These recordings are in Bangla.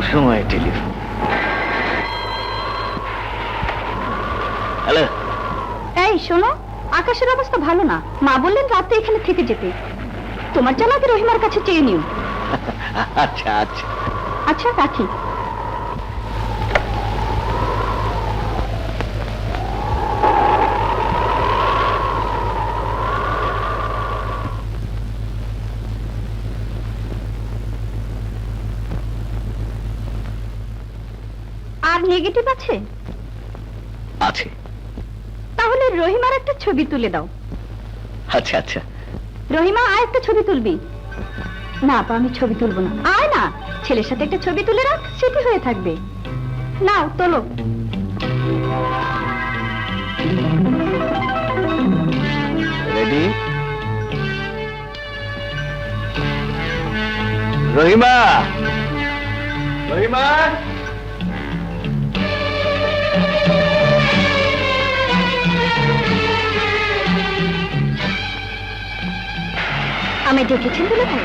অসময়ে টেলিফোন। হ্যালো। এই শোনো, আকাশের অবস্থা ভালো না, মা বললেন রাতে এখানে থেকে যেতে। তোমার জানাকে রহিমার কাছে চেয়ে নিও। আচ্ছা আচ্ছা আচ্ছা, রাখি। আর নেগেটিভ আছে? আছে। তাহলে রহিমার একটা ছবি তুলে দাও। আচ্ছা আচ্ছা। রহিমা, আয় একটা ছবি তুলবি। না আপা, আমি ছবি তুলবো না। আয় না, ছেলের সাথে একটা ছবি তুলে রাখ, স্মৃতি হয়ে থাকবে। নাও তোলো। রেডি? রহিমা, রহিমা, আমায় ডেকেছেন বলে ভাই?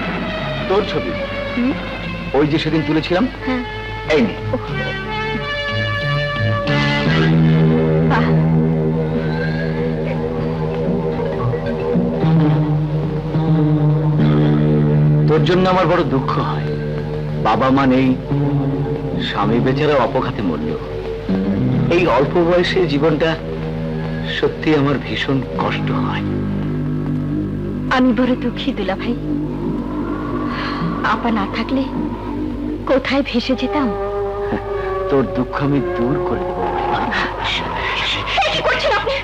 তোর ছবি ওই যে সেদিন তুলেছিলাম। হ্যাঁ। এই নে। বাহ, তোর জন্য আমার বড় দুঃখ হয়। বাবা মা নেই, স্বামী বেচারা অপঘাতে মরল। এই অল্প বয়সে জীবনটা সত্যি আমার ভীষণ কষ্ট হয়। আমি বড় দুঃখী দুলা ভাই। আপা না থাকলে কোথায় ভেসে যেতাম। তোর দুঃখ আমি দূর করে দেবো। কি করছেন আপনি?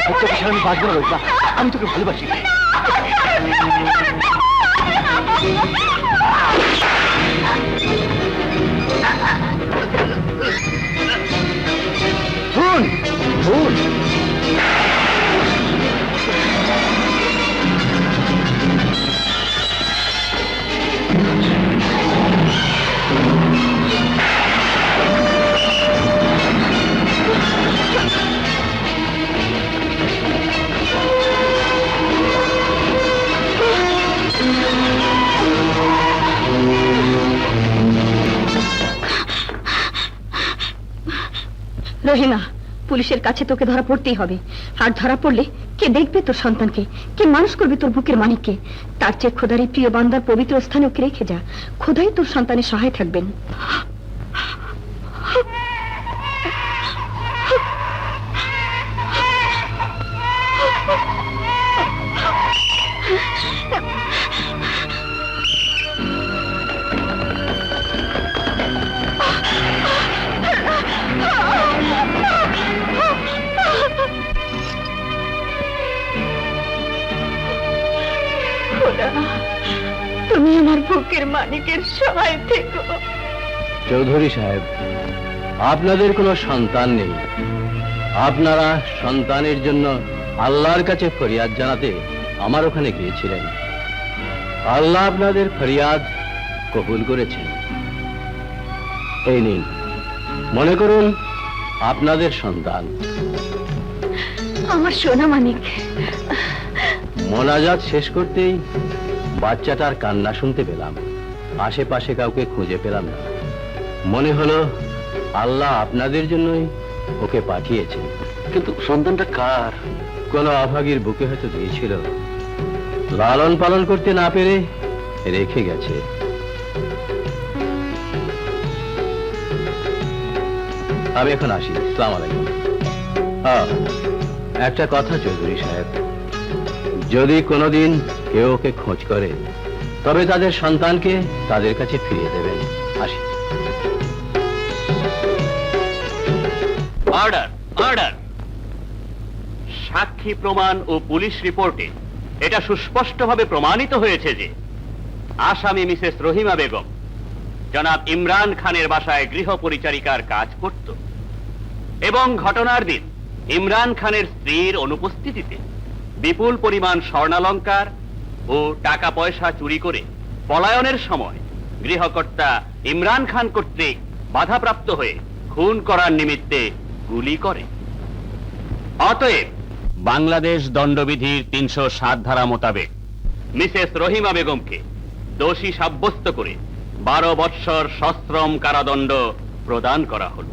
তোকে ছাড়া আমি বাঁচবো না রহিমা, আমি তোকে ভালোবাসি। শুন শুন, রহিমা, পুলিশের কাছে তোকে ধরা পড়তেই হবে। আর ধরা পড়লে কে দেখবে তোর সন্তানকে, কে মানুষ করবে তোর বুকের মানিককে? তার চেয়ে খোদারই প্রিয় বান্দার পবিত্র স্থানে ওকে রেখে যা। খোদাই তোর সন্তানের সহায় থাকবেন। তুমি আমার বুকের মানিকের সহায় থেকো। চৌধুরী সাহেব, আপনাদের কোনো সন্তান নেই। আপনারা সন্তানের জন্য আল্লাহর কাছে ফরিয়াদ জানাতে আমার ওখানে গিয়েছিলেন। আল্লাহ আপনাদের ফরিয়াদ কবুল করেছেন। এই নিন, মনে করুন আপনাদের সন্তান। আমার সোনা মানিক। মোনাজাত শেষ করতেই বাচ্চাটার কান্না শুনতে পেলাম। আশেপাশে কাউকে খুঁজে পেলাম না। মনে হলো আল্লাহ আপনাদের জন্যই ওকে পাঠিয়েছেন। কিন্তু সন্তানটা কার? কোন অভাগীর বুকে হয়তো দিয়েছিল, লালন পালন করতে না পেরে রেখে গেছে। আমি এখন আসি। আসসালামু আলাইকুম। একটা কথা চৌধুরী সাহেব, যদি কোনোদিন কেউ ওকে খোঁজ করে তবে তাদের সন্তানকে তাদের কাছে ফিরিয়ে দেবেন। আসি। Order, order. সাক্ষী প্রমাণ ও পুলিশ রিপোর্টে এটা সুস্পষ্টভাবে প্রমাণিত হয়েছে যে আসামি মিসেস রহিমা বেগম জনাব ইমরান খানের বাসায় গৃহ পরিচারিকার কাজ করত এবং ঘটনার দিন ইমরান খানের স্ত্রীর অনুপস্থিতিতে বিপুল পরিমাণ স্বর্ণালংকার ও টাকা পয়সা চুরি করে পলায়নের সময় গৃহকর্তা ইমরান খান কর্তৃক বাধাপ্রাপ্ত হয়ে খুন করার নিমিত্তে গুলি করে। অতএব বাংলাদেশ দণ্ডবিধির 307 ধারা মোতাবেক মিসেস রহিমা বেগমকে দোষী সাব্যস্ত করে 12 বৎসর সশ্রম কারাদণ্ড প্রদান করা হলো।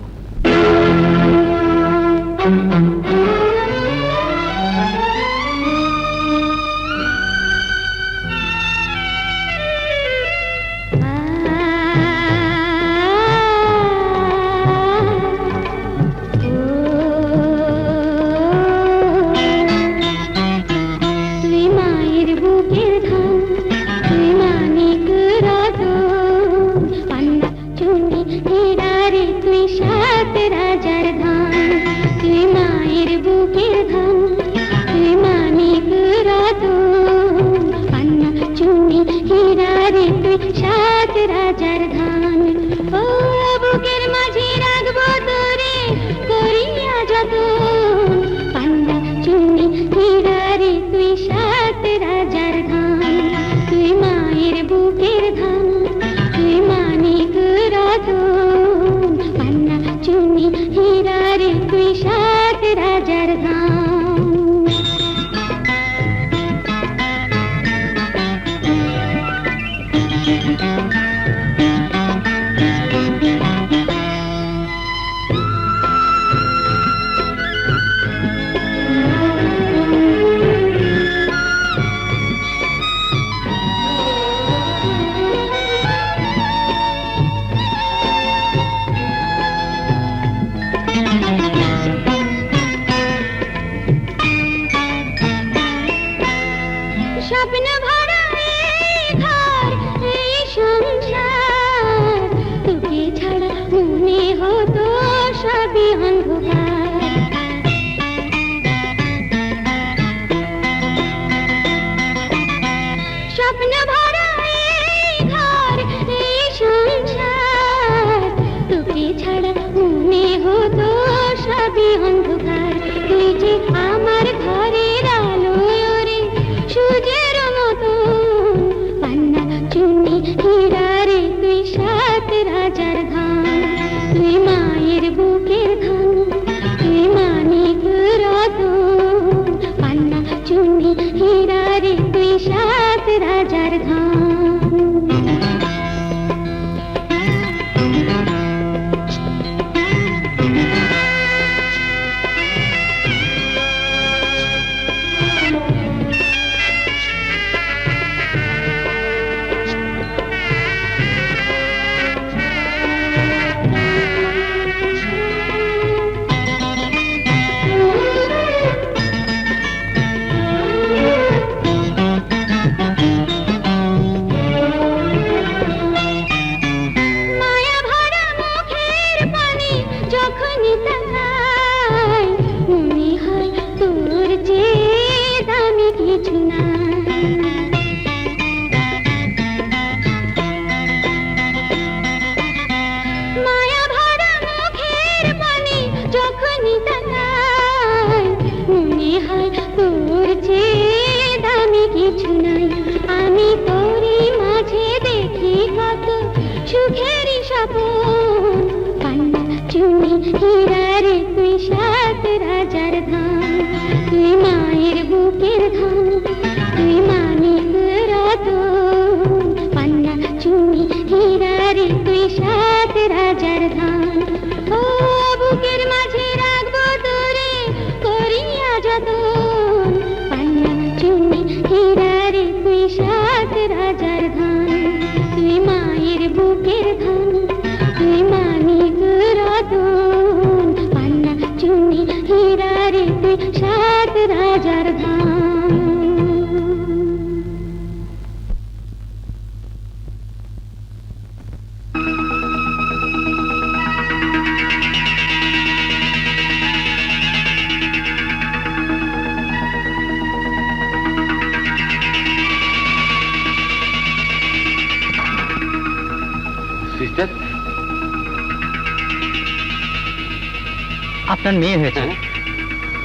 আপনার মেয়ে হয়েছে,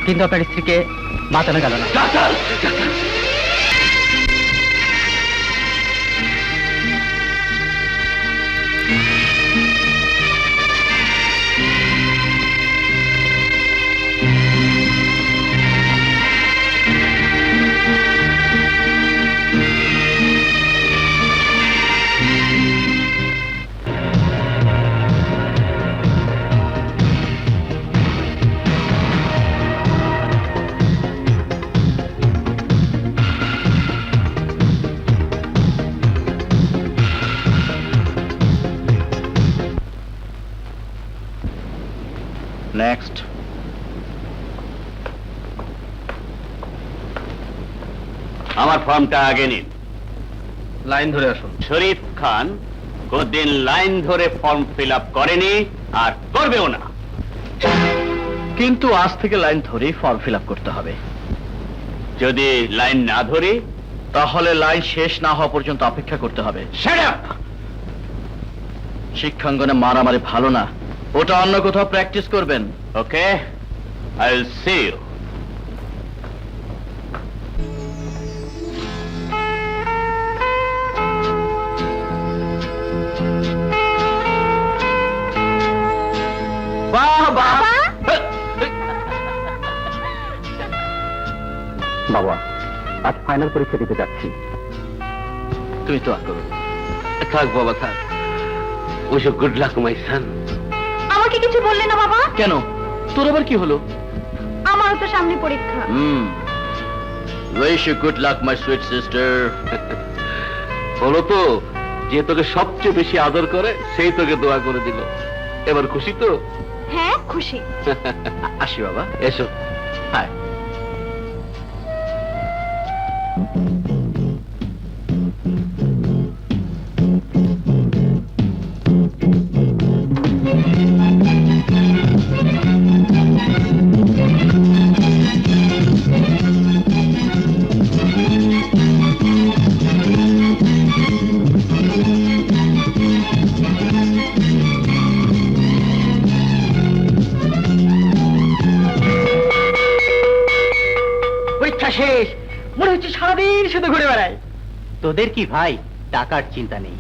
কিন্তু আপনার স্ত্রীকে বাঁচানো গেল না। নেক্সট। আমার ফর্মটা আগে নিন। লাইন ধরে আসুন। শরীফ খান কোনদিন লাইন ধরে ফর্ম ফিল আপ করেনি আর করবেও না। কিন্তু আজ থেকে লাইন ধরেই ফর্ম ফিল আপ করতে হবে। যদি লাইন না ধরি, তাহলে লাইন শেষ না হওয়া পর্যন্ত অপেক্ষা করতে হবে। shut up! শিক্ষাঙ্গনে মারামারি ভালো না, ওটা অন্য কোথাও প্র্যাকটিস করবেন। ওকে, আই উইল সি ইউ। বাবা বাবা, আজ ফাইনাল পরীক্ষা দিতে যাচ্ছি। তুমি তো আর করো। থাক বাবা থাক। উইশ ইউ গুড লাক মাই সান। আমাকে কিছু বললে না বাবা? কেন, তোর আবার কি হলো? আমারও তো সামনে পরীক্ষা। Wish you good luck my sweet sister. হলো তো, যে তোকে সবচেয়ে বেশি আদর করে সেই তোকে দোয়া করে দিল। এবার খুশি তো? হ্যাঁ, খুশি। আসি বাবা। এসো। হাই। পরীক্ষা শেষ, মনে হচ্ছে সারাদিন শুধু ঘুরে বেড়ায়। তোদের কি ভাই টাকার চিন্তা নেই?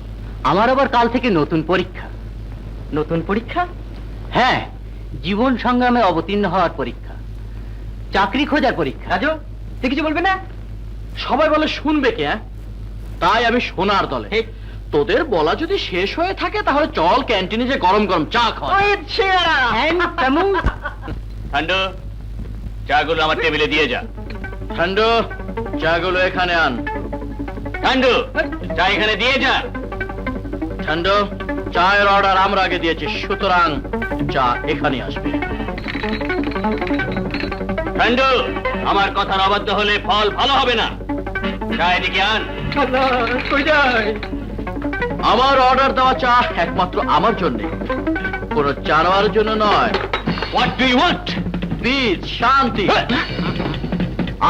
আমার আবার কাল থেকে নতুন পরীক্ষা। নতুন পরীক্ষা? হ্যাঁ, জীবন সংগ্রামে অবতীর্ণ হওয়ার পরীক্ষা, চাকরি খোঁজার পরীক্ষা। রাজু, তুই কিছু বলবি না? সবাই বলে শুনবে কে? তাই আমি শোনার দলে। ঠিক। তোদের বলা যদি শেষ হয়ে থাকে তাহলে চল ক্যান্টিনে যে গরম গরম চা খাওয়া। ঠান্ডু, চাগুলো আমার টেবিলে দিয়ে যা। ঠান্ডু, চাগুলো এখানে আন। ঠান্ডু, চা এখানে দিয়ে যা। ঠান্ডু, চায়ের অর্ডার আমরা আগে দিয়েছি, সুতরাং চা এখানে আসবে। ঠান্ডু, আমার কথার অবাধ্য হলে ফল ভালো হবে না। চা এদিকে আন। কই যায়? আমার অর্ডার দেওয়া চা একমাত্র আমার জন্য, কোন জানোয়ারের জন্য নয়। What do you want? Please Shanti.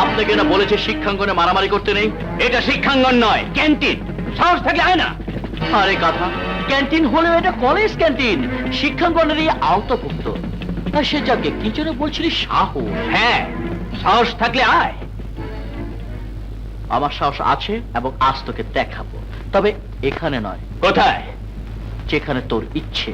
আপনাকে না বলেছে শিক্ষাঙ্গনে মারামারি করতে নেই? এটা শিক্ষাঙ্গন নয়, ক্যান্টিন। সাহস থাকলে আয় না। আরে কথা, ক্যান্টিন হলেও এটা কলেজ ক্যান্টিন, শিক্ষাঙ্গনেরই আওতাভুক্ত। আর সে যাকে কি যেন বলছিলি, সাহস? হ্যাঁ, সাহস থাকলে আয়। আমার সাহস আছে এবং আজ তোকে দেখাবো, তবে এখানে নয়, কোথায়? যেখানে তোর ইচ্ছে।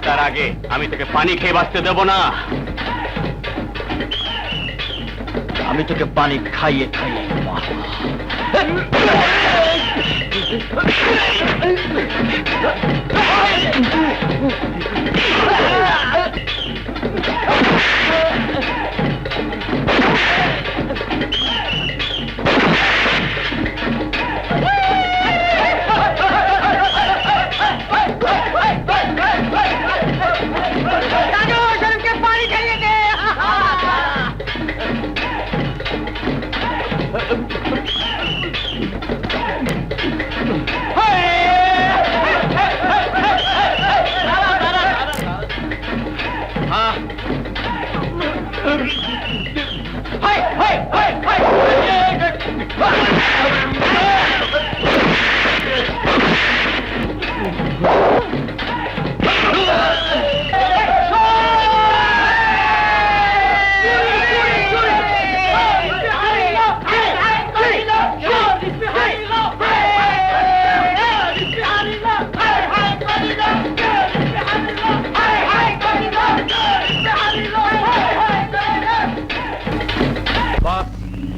তার আগে আমি তোকে পানি খেয়ে বাঁচতে দেব না। আমি তোকে পানি খাইয়ে খাইয়ে মারবো।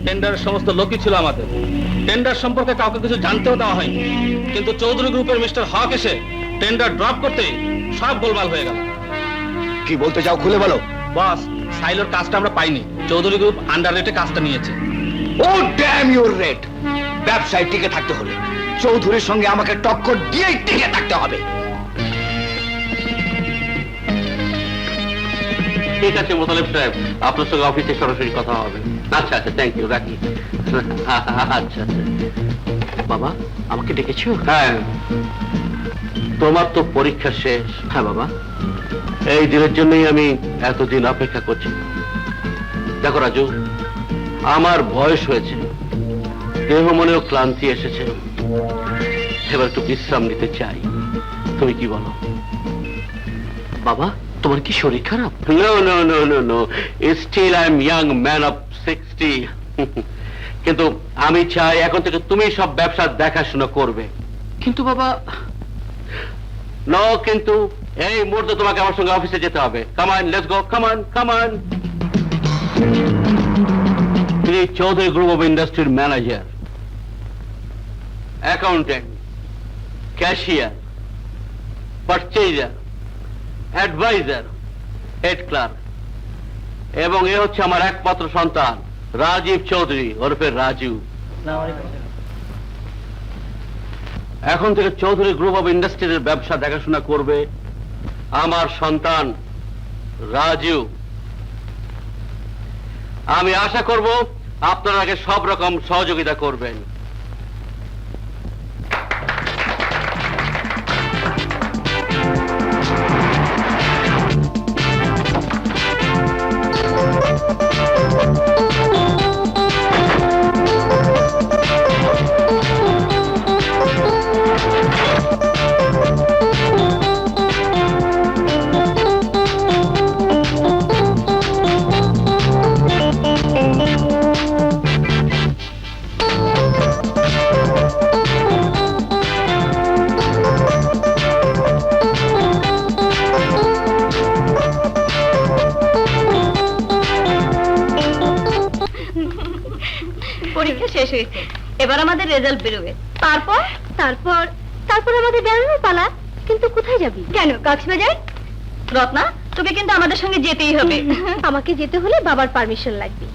টেন্ডারের সমস্ত লোকই ছিল আমাদের। টেন্ডার সম্পর্কে কাউকে কিছু জানতেও দেওয়া হয়নি, কিন্তু চৌধুরী গ্রুপের মিস্টার হক এসে টেন্ডার ড্রপ করতেই সব গোলমাল হয়ে গেল। কি বলতে চাও খুলে বলো। বস, সাইলোর কাজটা আমরা পাইনি, চৌধুরী গ্রুপ আন্ডার রেটে কাজটা নিয়েছে। ও ড্যাম ইউর রেট! ব্যবসায় টিকে থাকতে হলে চৌধুরীর সঙ্গে আমাকে টক্কর দিয়েই টিকে থাকতে হবে। ঠিক আছে মোতালেব সাহেব, আপনার সঙ্গে অফিসে সরাসরি কথা হবে। আচ্ছা আচ্ছা, থ্যাংক ইউ, রাখি। আচ্ছা আচ্ছা। বাবা, আমাকে ডেকেছো? হ্যাঁ, তোমার তো পরীক্ষা শেষ। হ্যাঁ বাবা, এই দিনের জন্যই আমি এতদিন অপেক্ষা করছি। দেখো রাজু, আমার বয়স হয়েছে, দেহ মনেও ক্লান্তি এসেছে, এবার একটু বিশ্রাম নিতে চাই। তুমি কি বলো? বাবা, তোমার কি শরীর খারাপ? No no no no no, still I am young man of 60। কিন্তু আমি চাই এখন থেকে তুমি সব ব্যবসা দেখাশোনা করবে। কিন্তু বাবা, নো কিন্তু, এই মুহূর্তে তোমাকে আমার সঙ্গে অফিসে যেতে হবে। Come on, let's go, come on, come on. তিনি চৌধুরী গ্রুপ অফ ইন্ডাস্ট্রির manager, accountant, cashier, purchaser, adviser, head clerk, এবং এ হচ্ছে আমার একমাত্র সন্তান রাজীব চৌধুরী ওরফে রাজু। এখন থেকে চৌধুরী গ্রুপ অফ ইন্ডাস্ট্রির ব্যবসা দেখাশোনা করবে আমার সন্তান রাজু। আমি আশা করব আপনারা সব রকম সহযোগিতা করবেন। পরীক্ষা শেষ হয়েছে, এবার আমাদের রেজাল্ট বেরোবে। তারপর তারপর তারপর আমাদের বেরোনোর পালা। কিন্তু কোথায় যাবি? কেন, কক্সবাজার? রত্না, তোকে কিন্তু আমাদের সঙ্গে যেতেই হবে। আমাকে যেতে হলে বাবার পারমিশন লাগবে,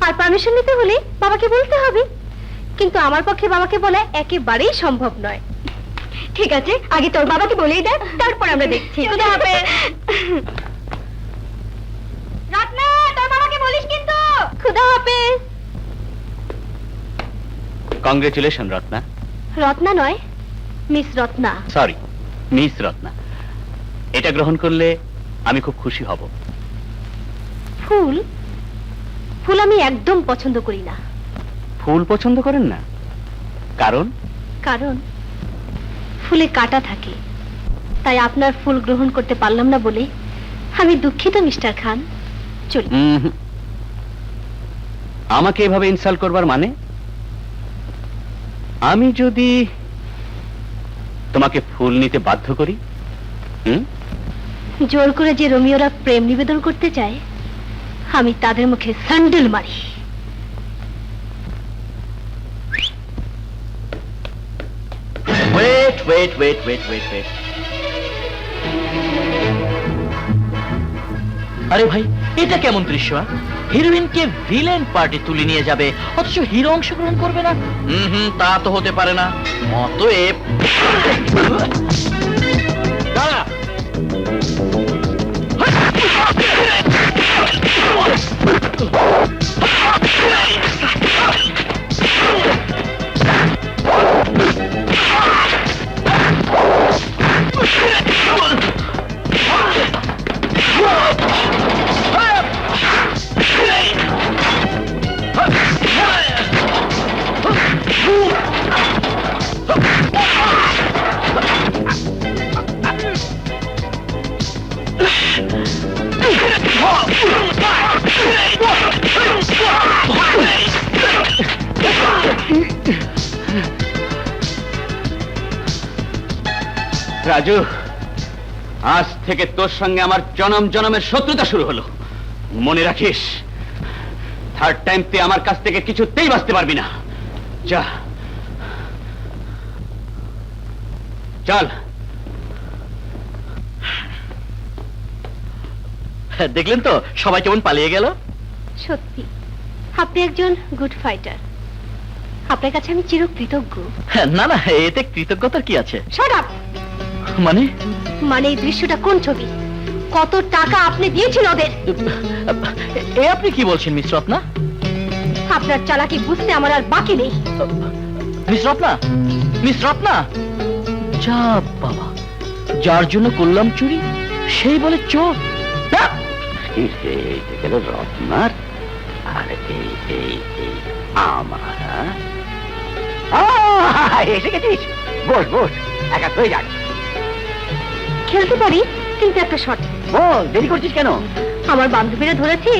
আর পারমিশন নিতে হলে বাবাকে বলতে হবে। কিন্তু আমার পক্ষে বাবাকে বলা একেবারেই সম্ভব নয়। ঠিক আছে, আগে তোর বাবাকে বলেই দেখ, তারপর আমরা দেখছি। খুদা হাফেজ। রত্না, তোর বাবাকে বলিস কিন্তু। খুদা হাফেজ। কংগ্রেচুলেশন রত্না। রত্না নয়, miss Ratna. Sorry, miss Ratna. এটা গ্রহণ করলে আমি খুব খুশি হব। ফুল? ফুল আমি একদম পছন্দ করি না। ফুল পছন্দ করেন না? কারণ? কারণ ফুলে কাঁটা থাকে, তাই আপনার ফুল গ্রহণ করতে পারলাম না বলে আমি দুঃখিত মিস্টার খান। চলি। আমাকে এভাবে ইনসাল্ট করবার মানে? আমি যদি তোমাকে ফুল নিতে বাধ্য করি? জোর করে যে রোমিওরা প্রেম নিবেদন করতে চায়, আমি তাদের মুখে স্যান্ডেল মারি। Wait wait wait wait wait wait আরে ভাই এটা কেমন দৃশ্য? হিরোইনকে ভিলেন পার্টি তুলে নিয়ে যাবে, অথচ হিরো অংশগ্রহণ করবে না? তা তো হতে পারে না। অতএব দাঁড়া। রাজু, আজ থেকে তোর সঙ্গে আমার জনম জনমের শত্রুতা শুরু হলো। মনে রাখিস, থার্ড টাইম তুই আমার কাছ থেকে কিছুতেই বাঁচতে পারবি না। যা, চল। দেখলেন তো সবাই কেমন পালিয়ে গেল? সত্যি আপনি একজন গুড ফাইটার। আপনার কাছে আমি চিরকৃতজ্ঞ। না না, এতে কৃতজ্ঞতার কি আছে? Shut up. মানে মানে এই দৃশ্যটা কোন ছবি? কত টাকা আপনি দিয়েছেন ওদের? এ আপনি কি বলছেন মিস রত্না? আপনার চালাকি বুঝতে আমার আর বাকি নেই। মিস রত্না, মিস রত্না, যা বাবা, যার জন্য করলাম চুরি সেই বলে চোর। গেল রত্নার, আর এই এই এই আমার। এসে গেছিস, বস বস, একা হয়ে যাক। খেলতে পারি, কিন্তু একটা শট। বল, দেরি করছিস কেন? আমার বান্ধবীরা ধরেছে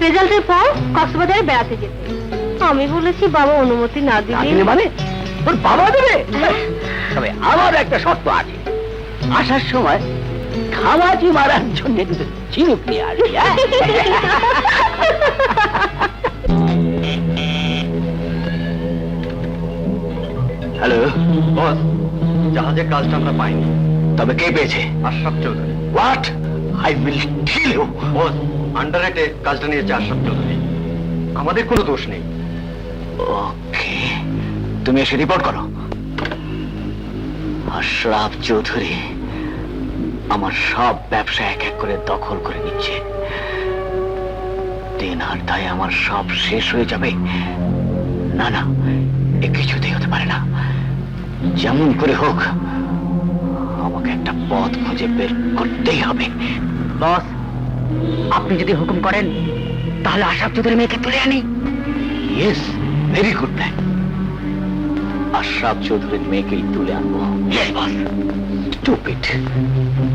রেজাল্টের পর কক্সবাজারে বেড়াতে যেতে। আমি বলেছি বাবা অনুমতি না দিলে। মানে তোর বাবা দেবে? তবে আমার একটা শর্ত আছে, আসার সময় খামাচি মারার জন্য দুটো চিনুক নিয়ে আসবি। হ্যালো বস, জাহাজের কাজটা আমরা পাইনি। তবে কে পেয়েছে? Ashraf Chowdhury. What? I will kill you. Boss, আন্ডাররেটে কাজটা নিয়েছে আশরাফ চৌধুরী, আমাদের কোনো দোষ নেই। ওকে, তুমি এসে রিপোর্ট করো। আশরাফ চৌধুরী আমার সব ব্যবসা এক এক করে দখল করে নিচ্ছে। দিন আর দায়ে আমার সব শেষ হয়ে যাবে। না না, এ কিছুতেই হতে পারে না। যেমন করে হোক আমাকে একটা পথ খুঁজে বের করতেই হবে। বস, আপনি যদি হুকুম করেন তাহলে আশরাফ চৌধুরী মেয়েকে তুলে আনি। Yes, very good plan. Ashraf চৌধুরীর মেয়েকেই তুলে আনবো। Yes boss. স্টুপিড,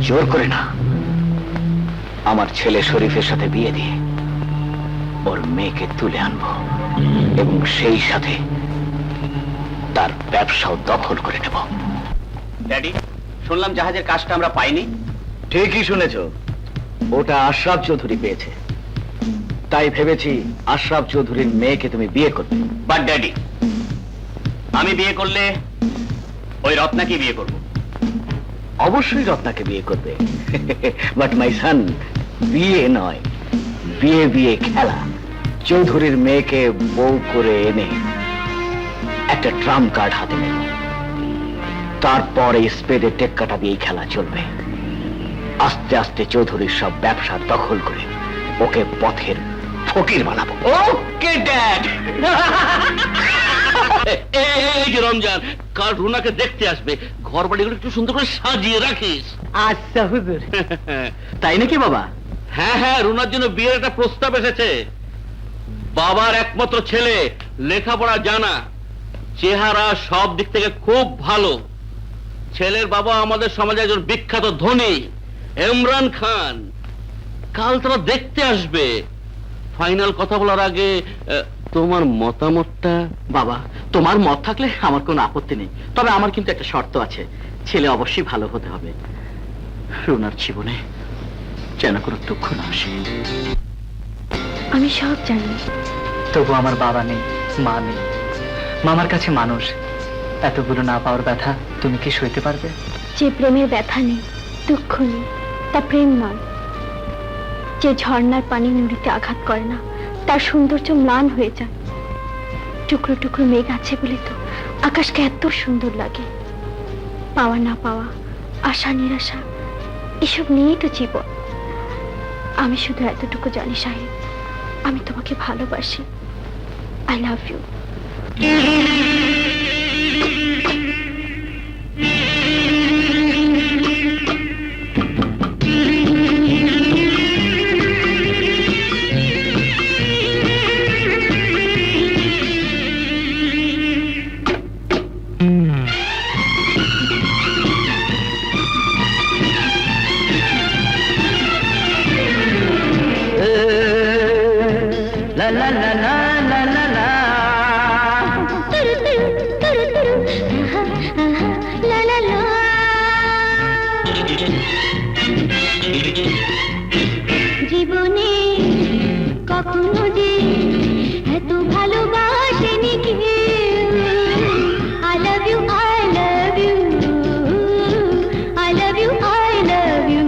জোর করে না, আমার ছেলে শরীফের সাথে বিয়ে দিয়ে ওর মেয়েকে তুলে আনবো এবং সেই সাথে তার ব্যবসাও দখল করে নেব। ড্যাডি, শুনলাম জাহাজের কাজটা আমরা পাইনি। ঠিকই শুনেছ, ওটা আশরাফ চৌধুরী পেয়েছে। তাই ভেবেছি আশরাফ চৌধুরীর মেয়েকে তুমি বিয়ে করবে। বাট ড্যাডি, আমি বিয়ে করলে ওই রত্নাকে বিয়ে করব। অবশ্যই রত্নাকে বিয়ে করবে। বাট মাই সান, বিয়ে নয়, বিয়ে বিয়ে খেলা। চৌধুরীর মেয়েকে বউ করে এনে একটা ট্রাম্প কার্ড হাতে নেব, তারপর এই স্পেডে টেক্কাটা দিয়ে খেলা চলবে। আস্তে আস্তে চৌধুরীর সব ব্যবসা দখল করে ওকে পথের ফকির বানাবো। Okay dad. এই যে রমজান, কাল রুনাকে দেখতে আসবে, ঘর বাড়িগুলো একটু সুন্দর করে সাজিয়ে রাখিস। আচ্ছা হুজুর। তাই নাকি বাবা? হ্যাঁ হ্যাঁ, রুনার জন্য বিয়ের একটা প্রস্তাব এসেছে। বাবার একমাত্র ছেলে, লেখাপড়া জানা, চেহারা সব দিক থেকে খুব ভালো। ছেলের বাবা আমাদের সমাজে একজন বিখ্যাত ধনী, ইমরান খান। কাল তারা দেখতে আসবে। ফাইনাল কথা বলার আগে তোমার মতামতটা? বাবা, তোমার মত থাকলে আমার কোনো আপত্তি নেই, তবে আমার কিন্তু একটা শর্ত আছে। ছেলে অবশ্যই ভালো হতে হবে। রুনার জীবনে যেন কোনো দুঃখ না আসে। আমি সব জানি। তবু আমার বাবা নেই, মা নেই, মামার কাছে মানুষ, এতগুলো না পাওয়ার ব্যথা তুমি কি সইতে পারবে? যে প্রেমের ব্যথা নেই, দুঃখ নেই, তা প্রেম নয়। যে ঝর্ণার পানি নুড়িতে আঘাত করে না, তার সৌন্দর্য ম্লান হয়ে যায়। টুকরো টুকরো মেঘ আছে বলে তো আকাশকে এত সুন্দর লাগে। পাওয়া না পাওয়া, আশা নিরাশা, এসব নিয়েই তো জীবন। আমি শুধু এতটুকু জানি সাহেব, আমি তোমাকে ভালোবাসি। I love you. লা লা লা লা লা লা লা। জীবনে কখনো যে এত ভালোবাসেনি কেউ। I love you, I love you, I love you, I love you.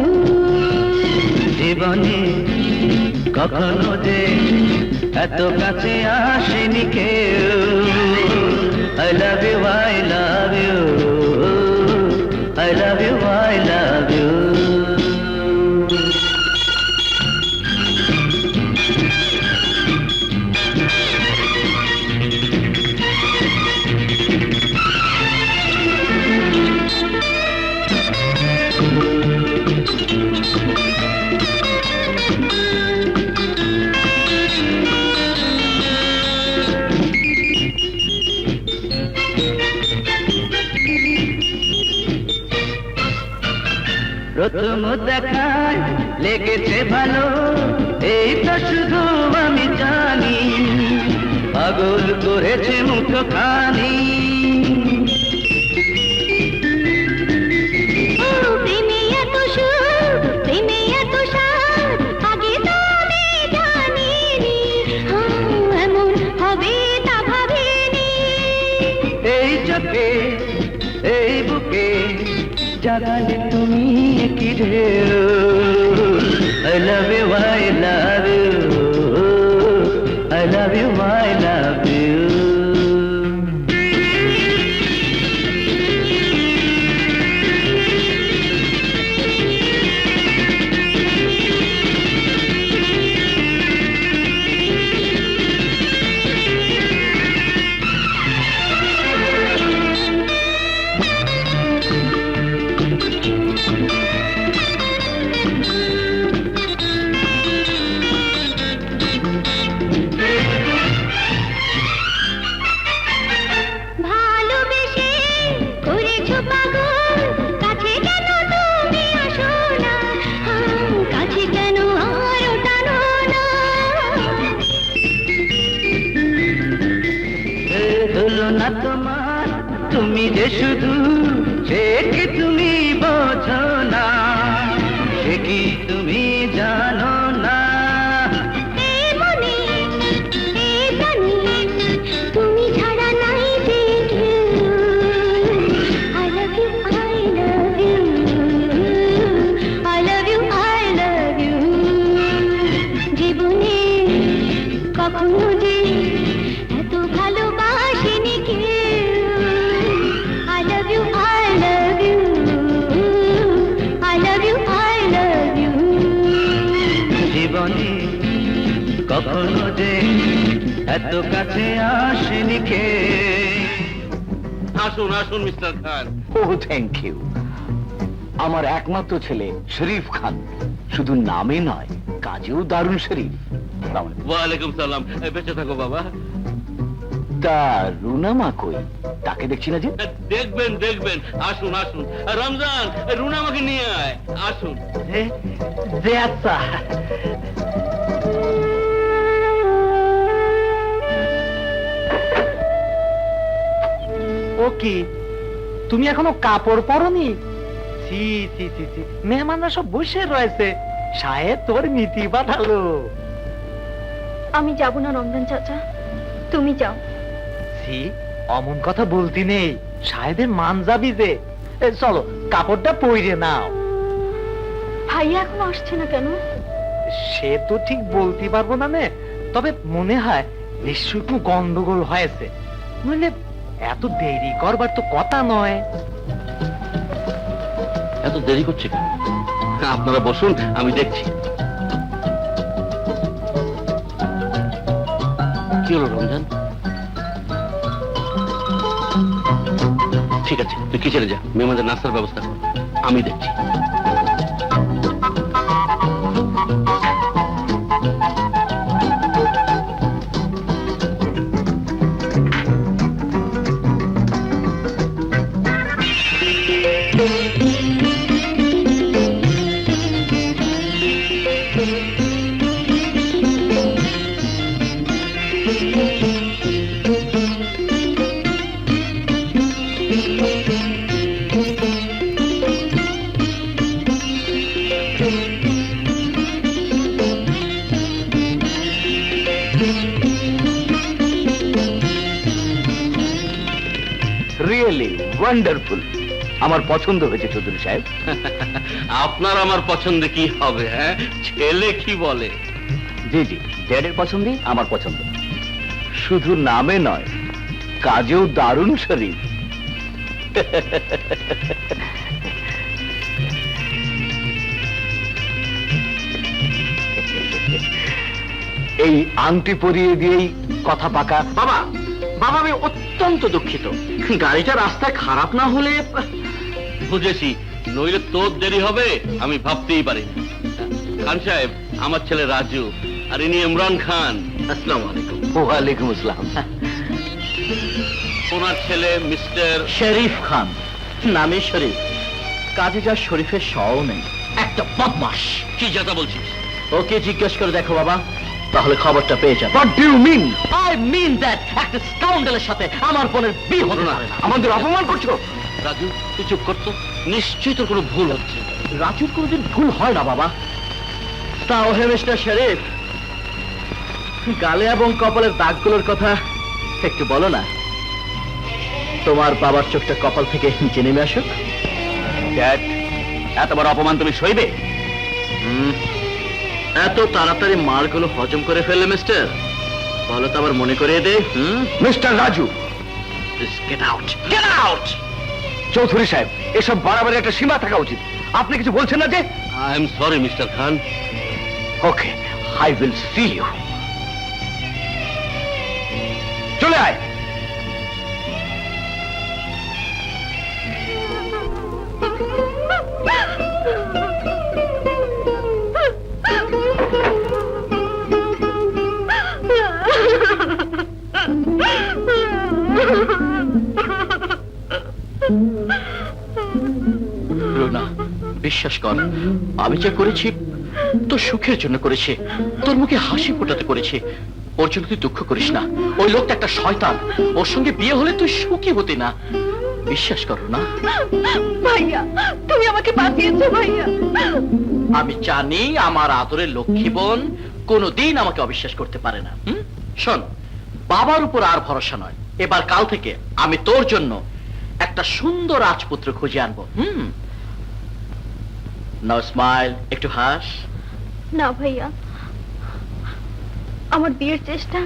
জীবনে কখনো যে এত কাছে আসেনি কেউ। I love you, I love you, I love you, I love you. প্রথম দেখায় লেগেছে ভালো, এই তো শুধু আমি জানি। পাগল করেছে মুখখানি। ও প্রেমে এত সুখ, প্রেমে এত স্বাদ, আগে তো আমি জানিনি। এমন হবে তা ভাবিনি। এই চোখে এই বুকে জাগালে তুমি কি ঢেউ। I love you, I love you, I love you, I love you. ভালোবেসে করেছো পাগল, কাছে কেন তুমি আসো না? কাছে কেন আরো টানো না? হলো না তোমার, তুমি যে শুধু সে কি তুমি বোঝো না, সে কি তুমি জানো না? এই মনে, এই প্রাণে, তুমি ছাড়া নাই যে কেউ। I love you, I love you, I love you, I love you. জীবনে কখনো যে এত ভালোবাসিনি কেউ। I love you, I love you, I love you, I love you. জীবনে কখনো যে এত কাছে আসেনি কে। আসুন আসুন mister Khan. Oh thank you. আমার একমাত্র ছেলে শরীফ খান, শুধু নামে নয় কাজেও দারুণ শরীফ। আসসালামু আলাইকুম। ওয়ালাইকুম সালাম। বেঁচে থাকো বাবা। তা রুনা মা কই? তাকে দেখছি না যে। দেখবেন দেখবেন, আসুন আসুন। রমজান, রুনা আমাকে নিয়ে আয়। আসুন। যে আচ্ছা। ও কি, তুমি এখনো কাপড় পরনি? ছি ছি ছি ছি, মেহমানরা সব বসে রয়েছে, সাহেব তোর নীতি পাঠালো। আমি যাব না রমজান চাচা, তুমি যাও। ছি, অমন কথা বলতি নেই। সাহেবের মান যাবি যে। চলো কাপড়টা পরে নাও। ভাইয়া এখন আসছে না কেন? সে তো ঠিক বলতে পারবো না নে, তবে মনে হয় নিশ্চয়ই একটু গন্ডগোল হয়েছে, নইলে এত দেরি করবার তো কথা নয়। এত দেরি করছে কেন? আপনারা বসুন, আমি দেখছি। কি হলো রমজান? ঠিক আছে, তুই কিচেনে যা, মেহমানদের নাস্তার ব্যবস্থা কর, আমি দেখছি। রিয়েলি ওয়ান্ডারফুল, আমার পছন্দ হয়েছে চৌধুরী সাহেব। আপনার আমার পছন্দে কি হবে? হ্যাঁ, ছেলে কি বলে? জি জি, ড্যাডের পছন্দই আমার পছন্দ, শুধু নামে নয় কাজেও দারুণ শরীর। এই আংটি পরিয়ে দিয়েই কথা পাকা। বাবা, বাবা আমি অত্যন্ত দুঃখিত, গাড়িটা রাস্তায় খারাপ না হলে। বুঝেছি, নইলে তোর দেরি হবে আমি ভাবতেই পারি না। খান সাহেব, আমার ছেলে রাজু, আর ইনি ইমরান খান। আসসালামু আলাইকুম। ওয়ালাইকুম আসসালাম। ওনার ছেলে মিস্টার শরীফ খান, নামে শরীফ, কাজে যা শরীফের শও নেই, একটা বদমাস। কি যাতা বলছিস? ওকে জিজ্ঞেস করে দেখো বাবা, তাহলে খবরটা পেয়ে যাবে। What do you mean? I mean that একটা স্কাউন্ডারের সাথে আমার বোনের বিয়ে হতে পারে না। আমাদের অপমান করছো? রাজু, তুই চুপ করতো, নিশ্চয়ই তোর কোনো ভুল হচ্ছে। রাজুর কোনোদিন ভুল হয় না বাবা। তাও হে মিস্টার শরীফ, গালে এবং কপালের দাগগুলোর কথা একটু বলো না। তোমার বাবার চোখটা কপাল থেকে নিচে নেমে আসুক। ড্যাড, এত বড় অপমান তুমি সইবে? এত তাড়াতাড়ি মারগুলো হজম করে ফেললে মিস্টার, বলো তো আবার মনে করিয়ে দে। Mister Raju, get out, get out. Chowdhury সাহেব, এসব বাড়াবাড়ি একটা সীমা থাকা উচিত। আপনি কিছু বলছেন না যে? I am sorry mister Khan. Okay, I will see you. চলে আয়। রুনা, বিশ্বাস কর, আমি যা করেছি তোর সুখের জন্য করেছি, তোর মুখে হাসি ফোটাতে করেছি। ওর জন্য তুই দুঃখ করিস না। ওই লোকটা একটা শয়তান, ওর সঙ্গে বিয়ে হলে তুই সুখী হতি না। বিশ্বাস করো না। ভাইয়া, তুমি আমাকে বাঁচিয়েছো ভাইয়া। আমি জানি আমার আদরের লক্ষ্মী বোন কোনোদিন আমাকে অবিশ্বাস করতে পারে না। শোন, বাবার উপর আর ভরসা নয়, এবার কাল থেকে আমি তোর জন্য একটা সুন্দর রাজপুত্র খুঁজে আনবো। নাও স্মাইল, একটু হাস। না ভাইয়া, আমার বিয়ের চেষ্টা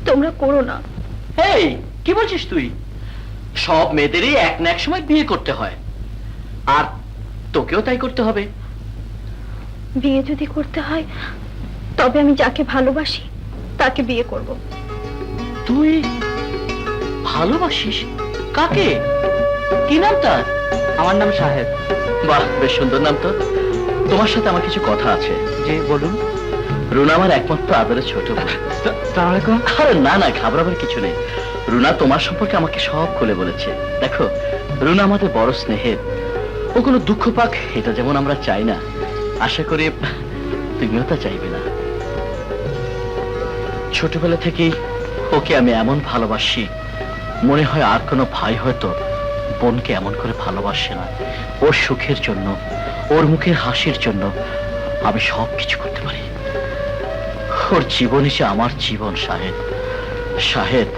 তোমরা করো না। এই কি বলছিস তুই? সব মেয়েদেরই এক না এক সময় বিয়ে করতে হয়, আর তোকেও তাই করতে হবে। বিয়ে যদি করতে হয় তবে আমি যাকে ভালোবাসি তাকে বিয়ে করব। তুই ভালোবাসিস কাকে? কি নাম তার? আমার নাম সাহেব। বাহ, বেশ সুন্দর নাম তো। তোমার সাথে আমার কিছু কথা আছে। জি বলুন। রুনা আমার একমাত্র আদরের ছোট বোন। তাহলে আরে না না, ঘাবড়াবার কিছু নেই। রুনা তোমার সম্পর্কে আমাকে সব খুলে বলেছে। দেখো, রুনা আমাদের বড় স্নেহের, ও কোনো দুঃখ পাক এটা যেমন আমরা চাই না, আশা করি তুমিও তা চাইবে না। ছোটবেলা থেকেই ওকে আমি এমন ভালোবাসি, মনে হয় আর কোনো ভাই হয়তো বোনকে এমন করে ভালোবাসে না। ওর সুখের জন্য, ওর মুখের হাসির জন্য আমি সব কিছু করতে পারি। ওর জীবন হিসেবে আমার জীবন। শাহেদ, শাহেদ,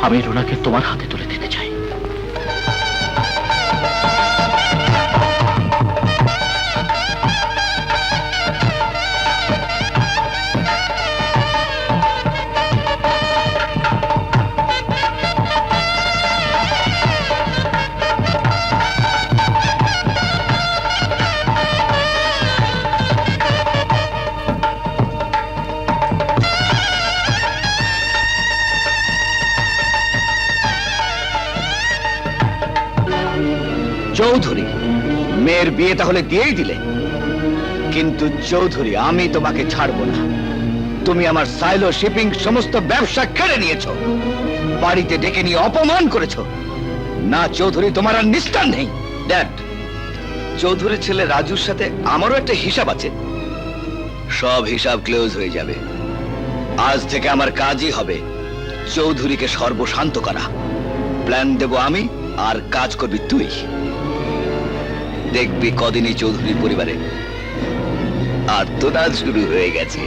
আমি রুনাকে তোমার হাতে তুলে দিতে চাই। চৌধুরী, মেয়ের বিয়ে তাহলে দিয়েই দিলে, কিন্তু চৌধুরী আমি তোমাকে ছাড়বো না। তুমি আমার সাইলো শিপিং সমস্ত ব্যবসা কেড়ে নিয়েছো, বাড়িতে ডেকে নিয়ে অপমান করেছো। না চৌধুরী, তোমার আর নিস্তার নেই। ড্যাড, চৌধুরীর ছেলে রাজুর সাথে আমারও একটা হিসাব আছে, সব হিসাব ক্লোজ হয়ে যাবে। আজ থেকে আমার কাজই হবে চৌধুরীকে সর্বশান্ত করা। প্ল্যান দেব আমি, আর কাজ করবি তুই। দেখবি কদিনই চৌধুরীর পরিবারে আর্তনাদ শুরু হয়ে গেছে।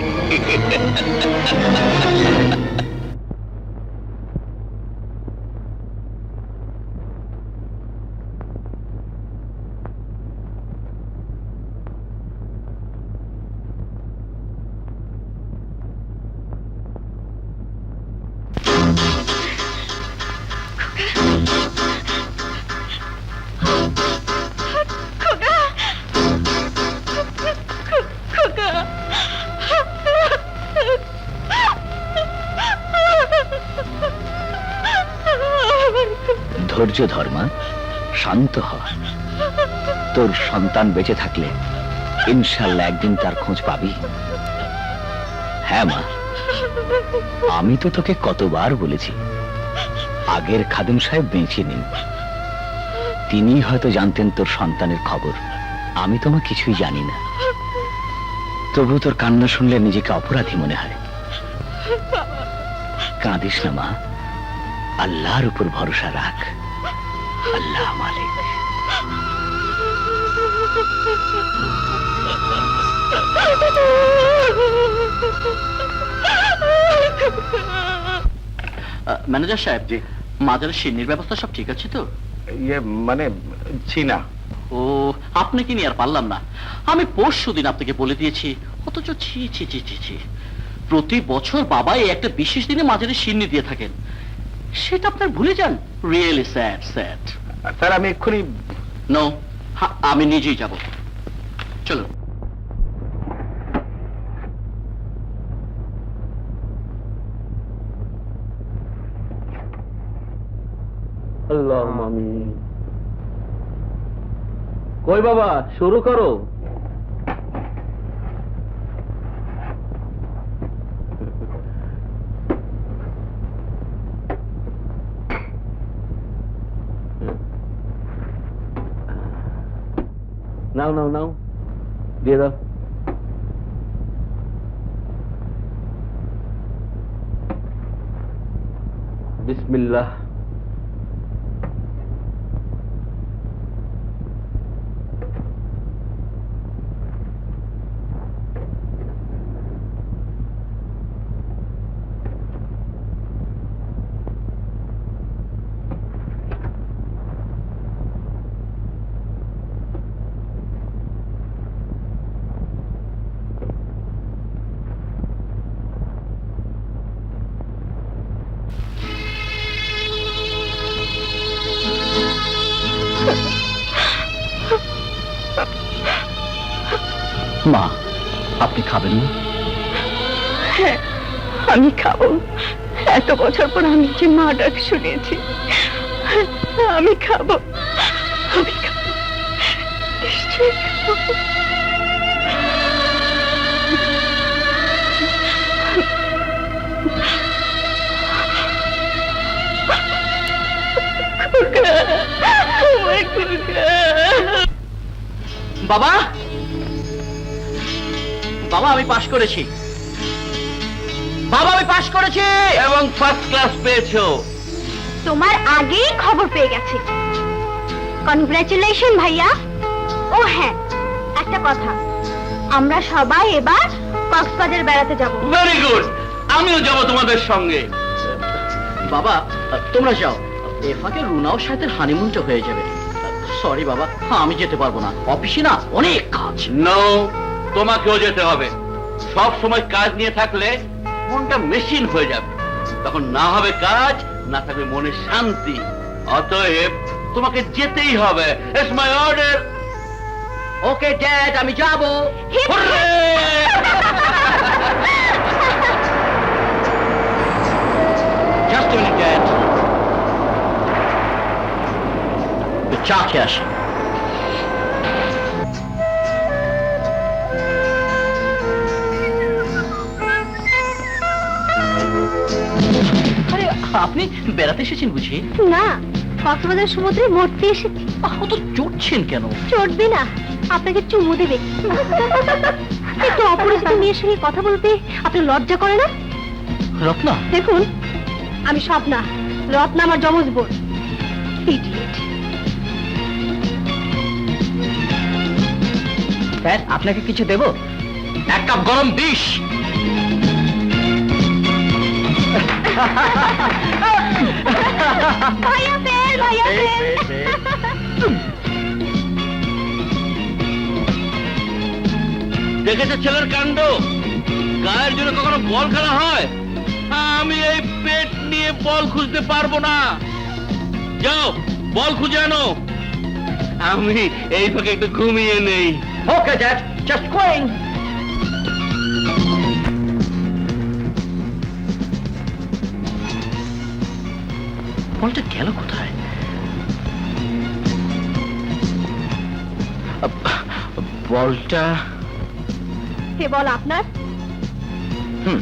ধৈর্য ধর মা, শান্ত হ। তোর সন্তান বেঁচে থাকলে ইনশাল্লাহ একদিন তার খোঁজ পাবি। হ্যাঁ মা, আমি তো তোকে কতবার বলেছি আগের খাদেম সাহেব বেঁচে নেই। তিনি হয়তো জানতেন তোর সন্তানের খবর, আমি তোমা কিছুই জানি না। তবু তোর কান্না শুনলে নিজেকে অপরাধী মনে হয়। কাঁদিস না মা, আল্লাহর উপর ভরসা রাখ। আল্লাহ মালিক। ম্যানেজার সাহেব, জি, মাজারের সিন্নির ব্যবস্থা সব ঠিক আছে তো? মানে জি না। ও, আপনাকে নিয়ে আর পারলাম না। আমি পরশুদিন আপনাকে বলে দিয়েছি, অথচ ছি ছি ছি ছি ছি, প্রতি বছর বাবা এই একটা বিশেষ দিনে মাজারের সিন্নি দিয়ে থাকেন, সেটা আপনার ভুলে যান। Really sad sad. স্যার আমি এক্ষুনি। নো, আমি নিজেই যাব। চলো। আল্লাহ মামি, কই বাবা, শুরু করো। নাও নাও নাও, দিয়ে দাও। বিসমিল্লাহ। মা, আপনি খাবেন না? হ্যাঁ, আমি খাবো। এত বছর পর আমি যে মা ডাক শুনেছি, আমি খাবো। আমি খাবো, নিশ্চয়ই খাবো। বাবা, বাবা আমি পাশ করেছি। বাবা আমি পাশ করেছি এবং ফার্স্ট ক্লাস পেয়েছো। তোমার আগেই খবর পেয়ে গেছে। কনগ্রাচুলেশন ভাইয়া। ও হ্যাঁ, একটা কথা, আমরা সবাই এবার কক্সবাজার বেড়াতে যাব। ভেরি গুড, আমিও যাব তোমাদের সঙ্গে। বাবা তোমরা যাও, এ ফাঁকে রুনাও সাথে হানিমুনটা হয়ে যাবে। সরি বাবা, আমি যেতে পারবো না, অফিসে না অনেক কাজ। নো, তোমাকেও যেতে হবে। সব সময় কাজ নিয়ে থাকলে মনটা মেশিন হয়ে যাবে, তখন না হবে কাজ, না থাকবে মনের শান্তি। অতএব তোমাকে যেতেই হবে। It's my order. Okay dad, আমি যাবো। জাস্ট এ মিনিট ড্যাড, চা খেয়ে আসি। আরে আপনি বেড়াতে এসেছেন বুঝি? না, কক্সবাজার সমুদ্রে মরতে এসেছি। অত চড়ছেন কেন? চড়বে না, আপনাকে চুমু দেবে। একটু অপরিচিত মেয়ের সঙ্গে কথা বলতে আপনার লজ্জা করে না? রত্না, দেখুন, আমি স্বপ্না, রত্না আমার যমজ বোন। Idiot! স্যার আপনাকে কিছু দেবো? এক কাপ গরম বিষ। ভাইয়া ফেল, ভাইয়া ফেল। দেখেছো ছেলের কাণ্ড? গায়ের জন্য কখনো বল খেলা হয়? আমি এই পেট নিয়ে বল খুঁজতে পারবো না। যাও বল খুঁজে আনো, আমি এই ফাঁকে একটু ঘুমিয়ে নেই। Okay dad, just going. বলটা গেল কোথায়? বলটা কে বল আপনার? হুম,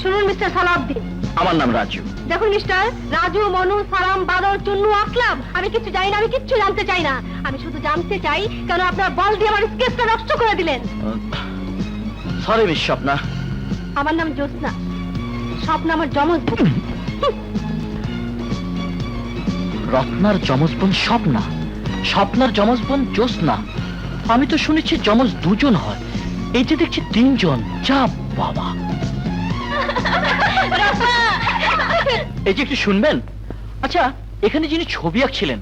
শুনুন মিস্টার সালাউদ্দিন, আমার নাম রাজু। দেখুন মিস্টার, রাজু, মনু, সালাম, বাদল, চুন্নু, আসলাম, আমি কিছু জানি না, আমি কিচ্ছু জানতে চাই না। আমি শুধু জানতে চাই কেন আপনার বল দিয়ে আমার স্কেচটা নষ্ট করে দিলেন। Sorry miss Swapna. আমার নাম জ্যোৎস্না, স্বপ্ন আমার যমজ বোন। রত্নার যমজ বোন স্বপ্না, স্বপ্নার যমজ বোন জ্যোৎস্না। আমি তো শুনেছি যমজ দুজন হয়, এই যে দেখছি তিনজন। যা বাবা। এই যে একটু শুনবেন, আচ্ছা এখানে যিনি ছবি আঁকছিলেন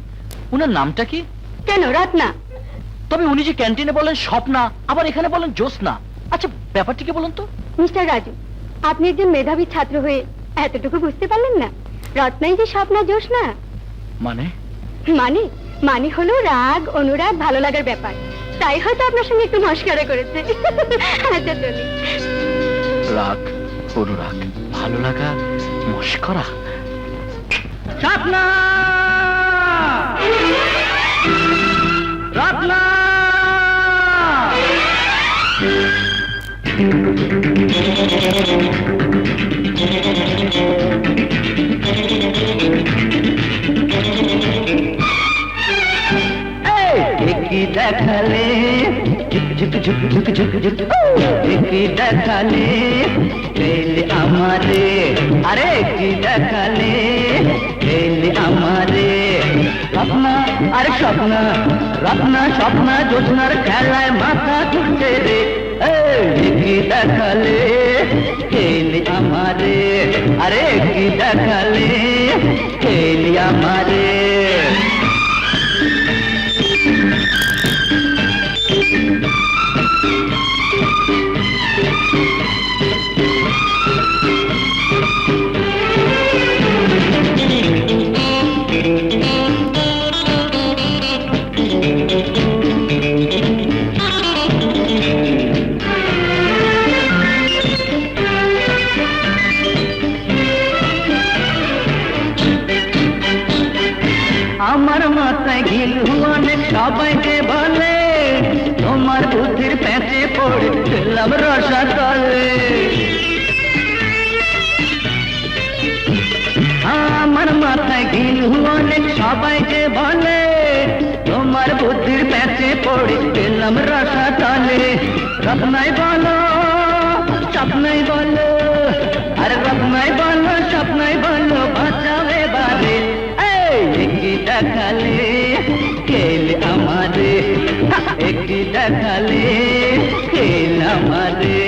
উনার নামটা কি? কেন রত্না? তবে উনি যে ক্যান্টিনে বলেন স্বপ্না, আবার এখানে বলেন জ্যোৎস্না, আচ্ছা ব্যাপারটা কি বলুন তো? মিস্টার রাজু, আপনি একজন মেধাবী ছাত্র হয়ে এতটুকু বুঝতে পারলেন না? রত্নাই যে স্বপ্না, জ্যোৎস্না। মানে মানে মানে হলো রাগ, অনুরাগ, ভালো লাগার ব্যাপার। তাই হয়তো আপনার সঙ্গে একটু মস্করা করেছে। আচ্ছা চলি। রাগ, অনুরাগ, ভালো লাগা, মস্করা। স্বপ্না, রত্না, কি দেখালে ঝুক ঝুক ঝুক ঝুক ঝুক ঝুক, কি দেখালে এলে আমারে, আরে কি দেখালে এলে আমারে। স্বপ্না, আরে স্বপ্না, রত্না, স্বপ্না, জ্যোৎস্নার খেলায় মাথা ঘুরছে রে। কি দেখালে এলে আমারে, আরে কি দেখালে এলে আমারে। আমার মাথায় ঘিল অনেক সবাইকে বলে, তোমার বুদ্ধির প্যাঁচে পড়ে ফেললাম রসাতলে। আমার মাথায় ঘিল অনেক সবাইকে বলে, তোমার বুদ্ধির প্যাঁচে পড়ে ফেললাম রসাতলে। রত্নাই বলো, স্বপ্নাই বলো, আরে রত্নাই বলো, স্বপ্নাই বলো, বাঁচাও এবারে। কি দেখালে খেলে আমারে, কি দেখালে খেলে আমারে।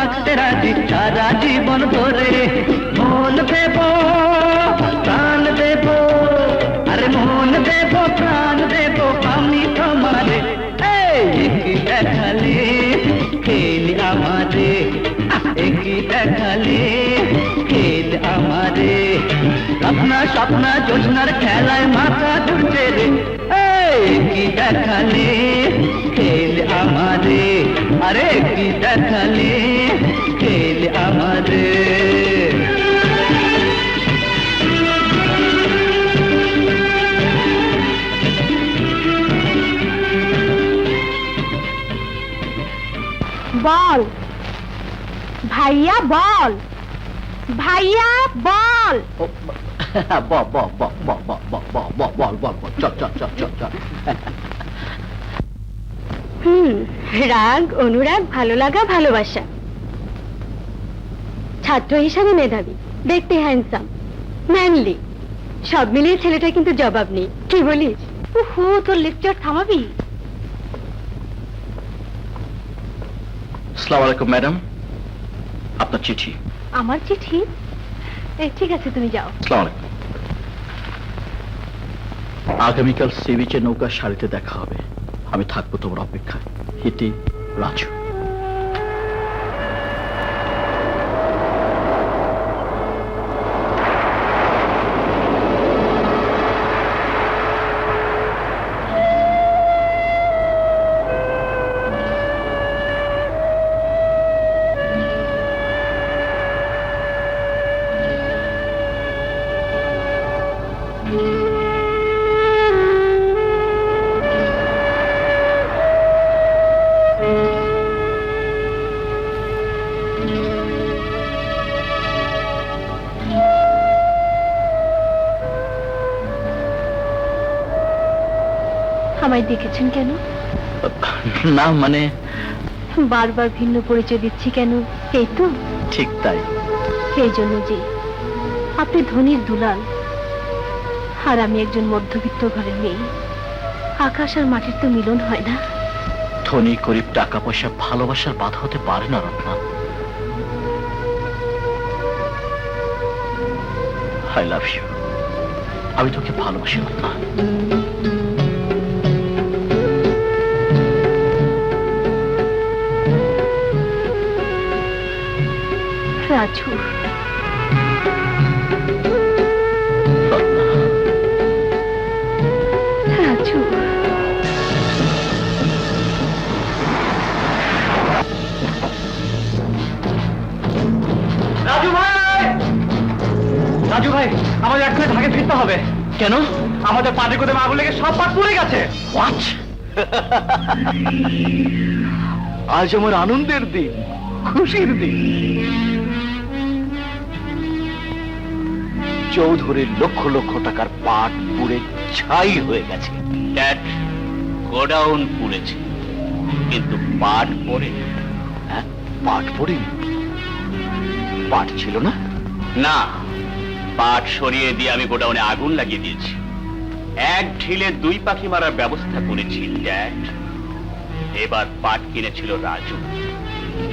থাকতে রাজি সারা জীবন ধরে। মন দেব প্রাণ দেব, আরে মন দেব প্রাণ দেব আমি তোমারে। একই দেখালে খেল আমারে, একই দেখালে খেল আমারে। স্বপ্না স্বপ্না যোজনার খেলায় মাথা ঘুরছে রে। একই দেখালে খেল আমারে, আরে একই দেখালে খেল আমারে। বল ভাইয়া, বল ভাইয়া, বল। রাগ, অনুরাগ, ভালো লাগা, ভালোবাসা। ছাত্র হিসাবে মেধাবী, দেখতে হ্যান্ডসাম, ম্যানলি, সব মিলিয়ে ছেলেটা কিন্তু জবাব নেই। কি বলিস? ওহো, তোর লেকচার থামাবি? আসসালামু আলাইকুম ম্যাডাম, আপনার চিঠি। আমার চিঠি? ঠিক আছে, তুমি যাও। আসসালামু আলাইকুম। আগামীকাল সি বিচে নৌকার সারিতে দেখা হবে। আমি থাকবো তোমার অপেক্ষায়। হিতি, রাজু। আমায় দেখেছেন কেন? না মানে বারবার ভিন্ন পরিচয় দিচ্ছি কেন? এই তো ঠিক তাই। এই জন্য যে আপনি ধনীর দুলাল আর আমি একজন মধ্যবিত্ত ঘরের মেয়ে। আকাশ আর মাটির তো মিলন হয় না। ধনী গরিব, টাকা পয়সা ভালোবাসার বাধা হতে পারে না রত্না। I love you. আমি তোকে ভালোবাসি রত্না। রাজু, রাজু, রাজু ভাই, রাজু ভাই, আমাদের এক্ষুনি ঢাকে ফিরতে হবে। কেন? আমাদের পাটে কোদে আগুন লেগে সব পাট পুড়ে গেছে। What? আজ আমার আনন্দের দিন, খুশির দিন। চৌধুরীর লক্ষ লক্ষ টাকার পাট পুড়ে ছাই হয়ে গেছে। ড্যাড, গোডাউন পুড়েছে, কিন্তু পাট পড়ে। হ্যাঁ, পাট পড়েনি। পাট ছিল না? না, পাট সরিয়ে দিয়ে আমি গোডাউনে আগুন লাগিয়ে দিয়েছি। এক ঢিলে দুই পাখি মারার ব্যবস্থা করেছি ড্যাড। এবার পাট কিনেছিল রাজু।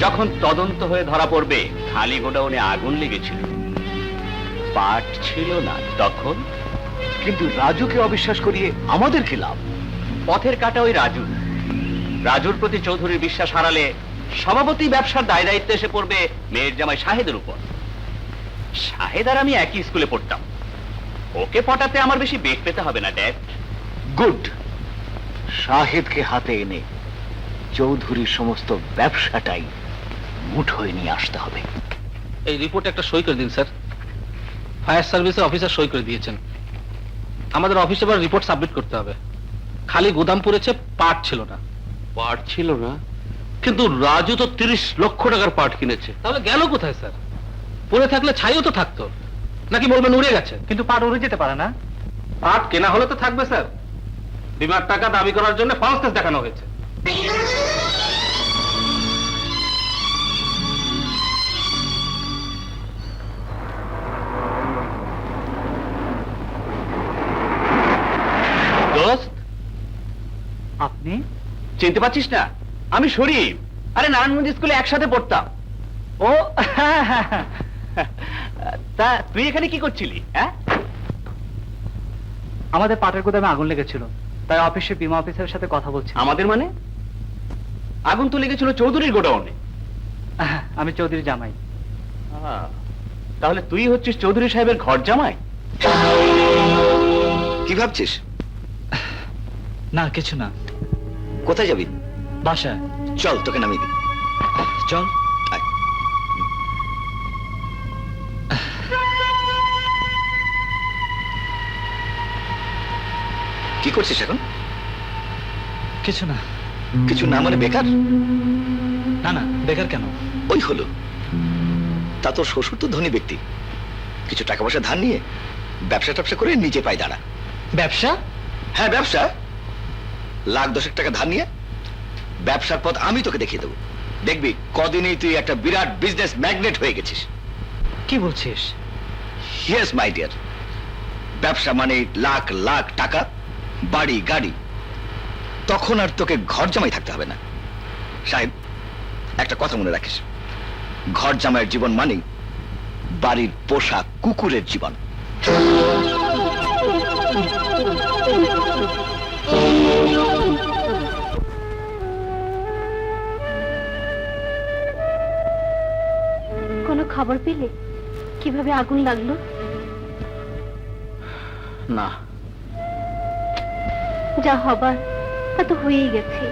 যখন তদন্ত হয়ে ধরা পড়বে খালি গোডাউনে আগুন লেগেছিল, পাট ছিল না তখন। কিন্তু রাজুকে অবিশ্বাস করিয়ে আমাদের কি লাভ? পথের কাটা ওই রাজু। রাজুর প্রতি চৌধুরীর বিশ্বাস হারালে সভাপতি ব্যবসার দায় দায়িত্ব এসে পড়বে মেয়ের জামাই শাহেদের উপর। শাহেদ আর আমি একই স্কুলে পড়তাম। ওকে পটাতে আমার বেশি বেগ পেতে হবে না ড্যাড। গুড। শাহেদকে হাতে এনে চৌধুরীর সমস্ত ব্যবসাটাই মুঠোয় নিয়ে আসতে হবে। এই রিপোর্টে একটা সই করে দিন স্যার। ফায়ার সার্ভিসের অফিসার সই করে দিয়েছেন। আমাদের অফিসে এবার রিপোর্ট সাবমিট করতে হবে। খালি গোদাম পুড়েছে, পাট ছিল না। পাট ছিল না? কিন্তু রাজু তো 30 লক্ষ টাকার পাট কিনেছে। তাহলে গেল কোথায় স্যার? পড়ে থাকলে ছাইও তো থাকতো, নাকি বলবেন উড়ে গেছে? কিন্তু পাট উড়ে যেতে পারে না। পাট কেনা হলে তো থাকবে স্যার। বিমার টাকা দাবি করার জন্য ফলস কেস দেখানো হয়েছে। দোস্ত, আপনি? চিনতে পারছিস না? আমি শরীফ। আরে নারায়ণগঞ্জ স্কুলে একসাথে পড়তাম। ও তা তুই এখানে কি করছিলি? হ্যাঁ, আমাদের পাটের গুদামে আগুন লেগেছিল, তাই অফিসে বিমা অফিসারের সাথে কথা বলছি। আমাদের মানে? আগুন তো লেগেছিল চৌধুরীর গোডাউনে। আমি চৌধুরী জামাই। তাহলে তুই হচ্ছিস চৌধুরী সাহেবের ঘর জামাই? কি ভাবছিস? না কিছু না, কোথায় যাবি? বাসায়। চল তোকে নামিয়ে দিই। চল। আয়। কি করছিস এখন? কিছু না। কিছু না মানে বেকার? না না, বেকার কেন? ওই হলো, তা তোর শ্বশুর তো ধনী ব্যক্তি, কিছু টাকা পয়সা ধার নিয়ে ব্যবসা ট্যাবসা করে নিজে পায় দাঁড়া। ব্যবসা? হ্যাঁ ব্যবসা, লাখ 10 টাকা ধার নিয়ে ব্যবসার পথ আমি তোকে দেখিয়ে দেবো। দেখবি কদিনেই তুই একটা বিরাট বিজনেস ম্যাগনেট হয়ে গেছিস। কি বলছিস? ইয়েস মাই ডিয়ার, ব্যবসা মানে লাখ লাখ টাকা, বাড়ি গাড়ি, তখন আর তোকে ঘর জামাই থাকতে হবে না। সাহেব, একটা কথা মনে রাখিস, ঘর জামাইয়ের জীবন মানে বাড়ির পোষা কুকুরের জীবন। কোনো খবর পেলে কিভাবে আগুন লাগলো? না, যা হবার তা তো হয়েই গেছে।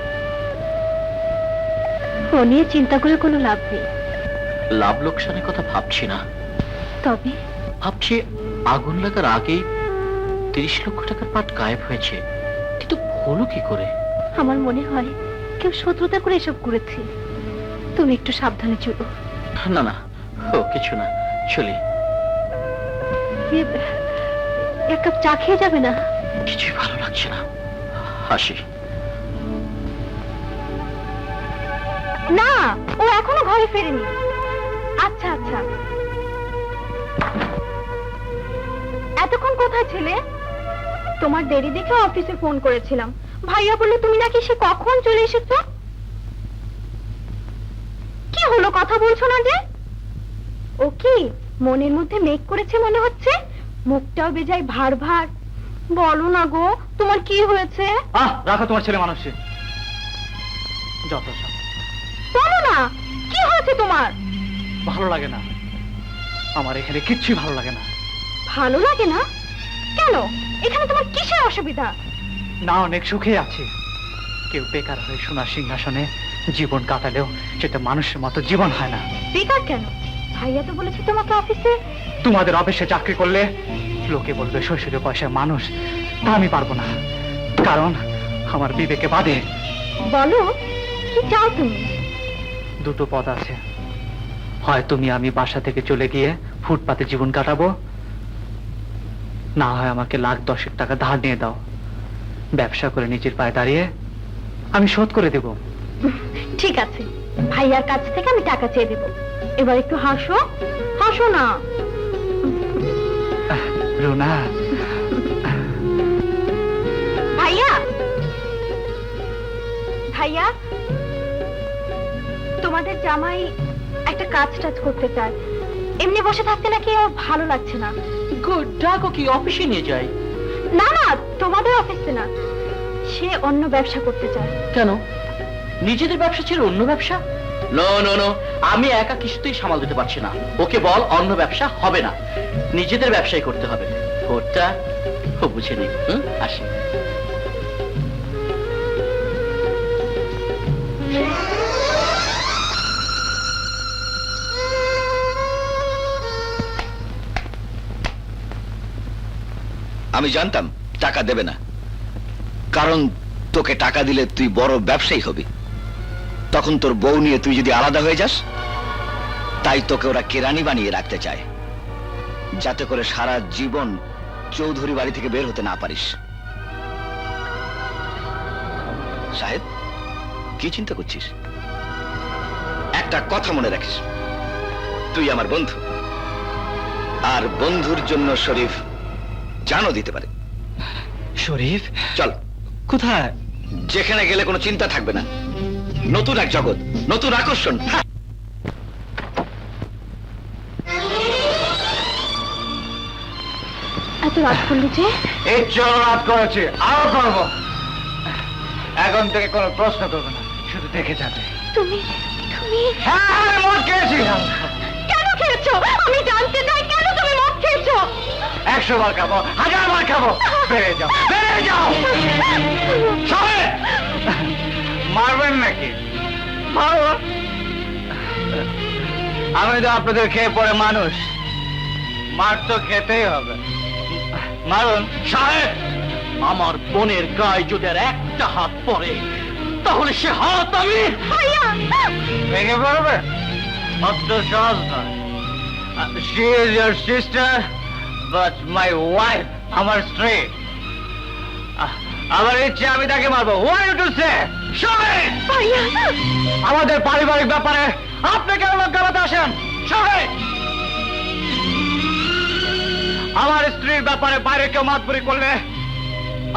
ও নিয়ে চিন্তা করে কোনো লাভ নেই। লাভ লোকসানের কথা ভাবছি না, তবে ভাবছি আগুন লাগার আগেই 30 লক্ষ টাকার পাট গায়েব হয়েছে, কিন্তু হলো কি করে? আমার মনে হয় কেউ শত্রুতা করে এসব করেছে। তুমি একটু সাবধানে চলো। না না, ও কিছু না, চলি। এক কাপ চা খেয়ে যাবে না? কিছুই ভালো লাগছে না, হাসি। না, ও এখনো ঘরে ফেরেনি। আচ্ছা আচ্ছা, এতক্ষণ কোথায় ছিলে? তোমার দেরি দেখে অফিসে ফোন করেছিলাম, ভাইয়া বললো তুমি নাকি সে কখন চলে এসেছো। কি হলো, কথা বলছো না যে? ও কি মনের মধ্যে মেঘ করেছে মনে হচ্ছে, মুখটাও বেজায় ভার ভার। বলো না গো, তোমার কি হয়েছে? রাখো তোমার ছেলে মানুষে, যত সব। বলো না, কি হয়েছে তোমার? ভালো লাগে না, আমার এখানে কিচ্ছুই ভালো লাগে না। ভালো লাগে না কেন? এখানে তোমার কিসের অসুবিধা? না, অনেক সুখে আছি। কেউ বেকার হয়ে সোনার সিংহাসনে জীবন কাটালেও সেটা মানুষের মতো জীবন হয় না। বেকার কেন? ভাইয়া তো বলেছে তোমাকে অফিসে। তোমাদের অফিসে চাকরি করলে লোকে বলবে শ্বশুরে পয়সার মানুষ, তা আমি পারবো না, কারণ আমার বিবেকে বাধে। বলো কি চাও তুমি? দুটো পথ আছে, হয় তুমি আমি বাসা থেকে চলে গিয়ে ফুটপাতে জীবন কাটাবো, না হয় আমাকে লাখ 10 টাকা ধার নিয়ে দাও, ব্যবসা করে নিজের পায়ে দাঁড়িয়ে আমি শোধ করে দেব। ঠিক আছে, ভাইয়ার কাছ থেকে আমি টাকা চেয়ে দেব। এবার একটু হাসো, হাসো না। রুনা, ভাইয়া, ভাইয়া, তোমাদের জামাই একটা কাজ টাজ করতে চায়। এমনি বসে থাকতে নাকি ওর ভালো লাগছে না। গুড, ডাকো, কি অফিসে নিয়ে যাই? না না, তোমাদের অফিসে না, সে অন্য ব্যবসা করতে চায়। কেন? নিজেদের ব্যবসা ছিল অন্য ব্যবসা? নো নো নো, আমি একা কিছুতেই সামাল দিতে পারছি না। ওকে বল অন্য ব্যবসা হবে না, নিজেদের ব্যবসাই করতে হবে। ওটা ও বুঝে নি। আসি। আমি জানতাম টাকা দেবে না, কারণ তোকে টাকা দিলে তুই বড় ব্যবসায়ী হবি, তখন তোর বউ নিয়ে তুই যদি আলাদা হয়ে যাস, তাই তোকে ওরা কেরানি বানিয়ে রাখতে চায়, যাতে করে সারা জীবন চৌধুরী বাড়ি থেকে বের হতে না পারিস। সাহেব, কি চিন্তা করছিস? একটা কথা মনে রাখিস, তুই আমার বন্ধু, আর বন্ধুর জন্য শরীফ জানও দিতে পারে। শরীফ? চল। কোথায়? যেখানে গেলে কোনো চিন্তা থাকবে না, নতুন এক জগৎ, নতুন আকর্ষণ। এত রাত করলি যে? এই চলো রাত করেছি, আরো করবো। এখন থেকে কোনো প্রশ্ন করবে না, শুধু দেখে যাবে। তুমি তুমি হ্যাঁ, মদ খেয়েছি। কেন খেয়েছো? আমি জানতে চাই কেন তুমি মদ খেয়েছো? 100 বার খাবো, 1000 বার খাবো। বেড়ে যাও, বেড়ে যাও। সবে মারবেন নাকি? মারো। আমি তো আপনাদের খেয়ে পড়ে মানুষ, মার তো খেতেই হবে। মারুন। সাহেব, আমার বোনের গায়ে যদি আর একটা হাত পড়ে তাহলে সে হাত আমি ভেঙে পড়বে? অত সহজ নয়। She is your sister, but my wife, আমার স্ত্রী। আমার ইচ্ছে আমি তাকে মারবো। What you to say? শোনেন, আমাদের পারিবারিক ব্যাপারে আপনি কেন লোক গালাতে আসেন? শোনেন, আমার স্ত্রীর ব্যাপারে বাইরে কেউ মাতবরি করলে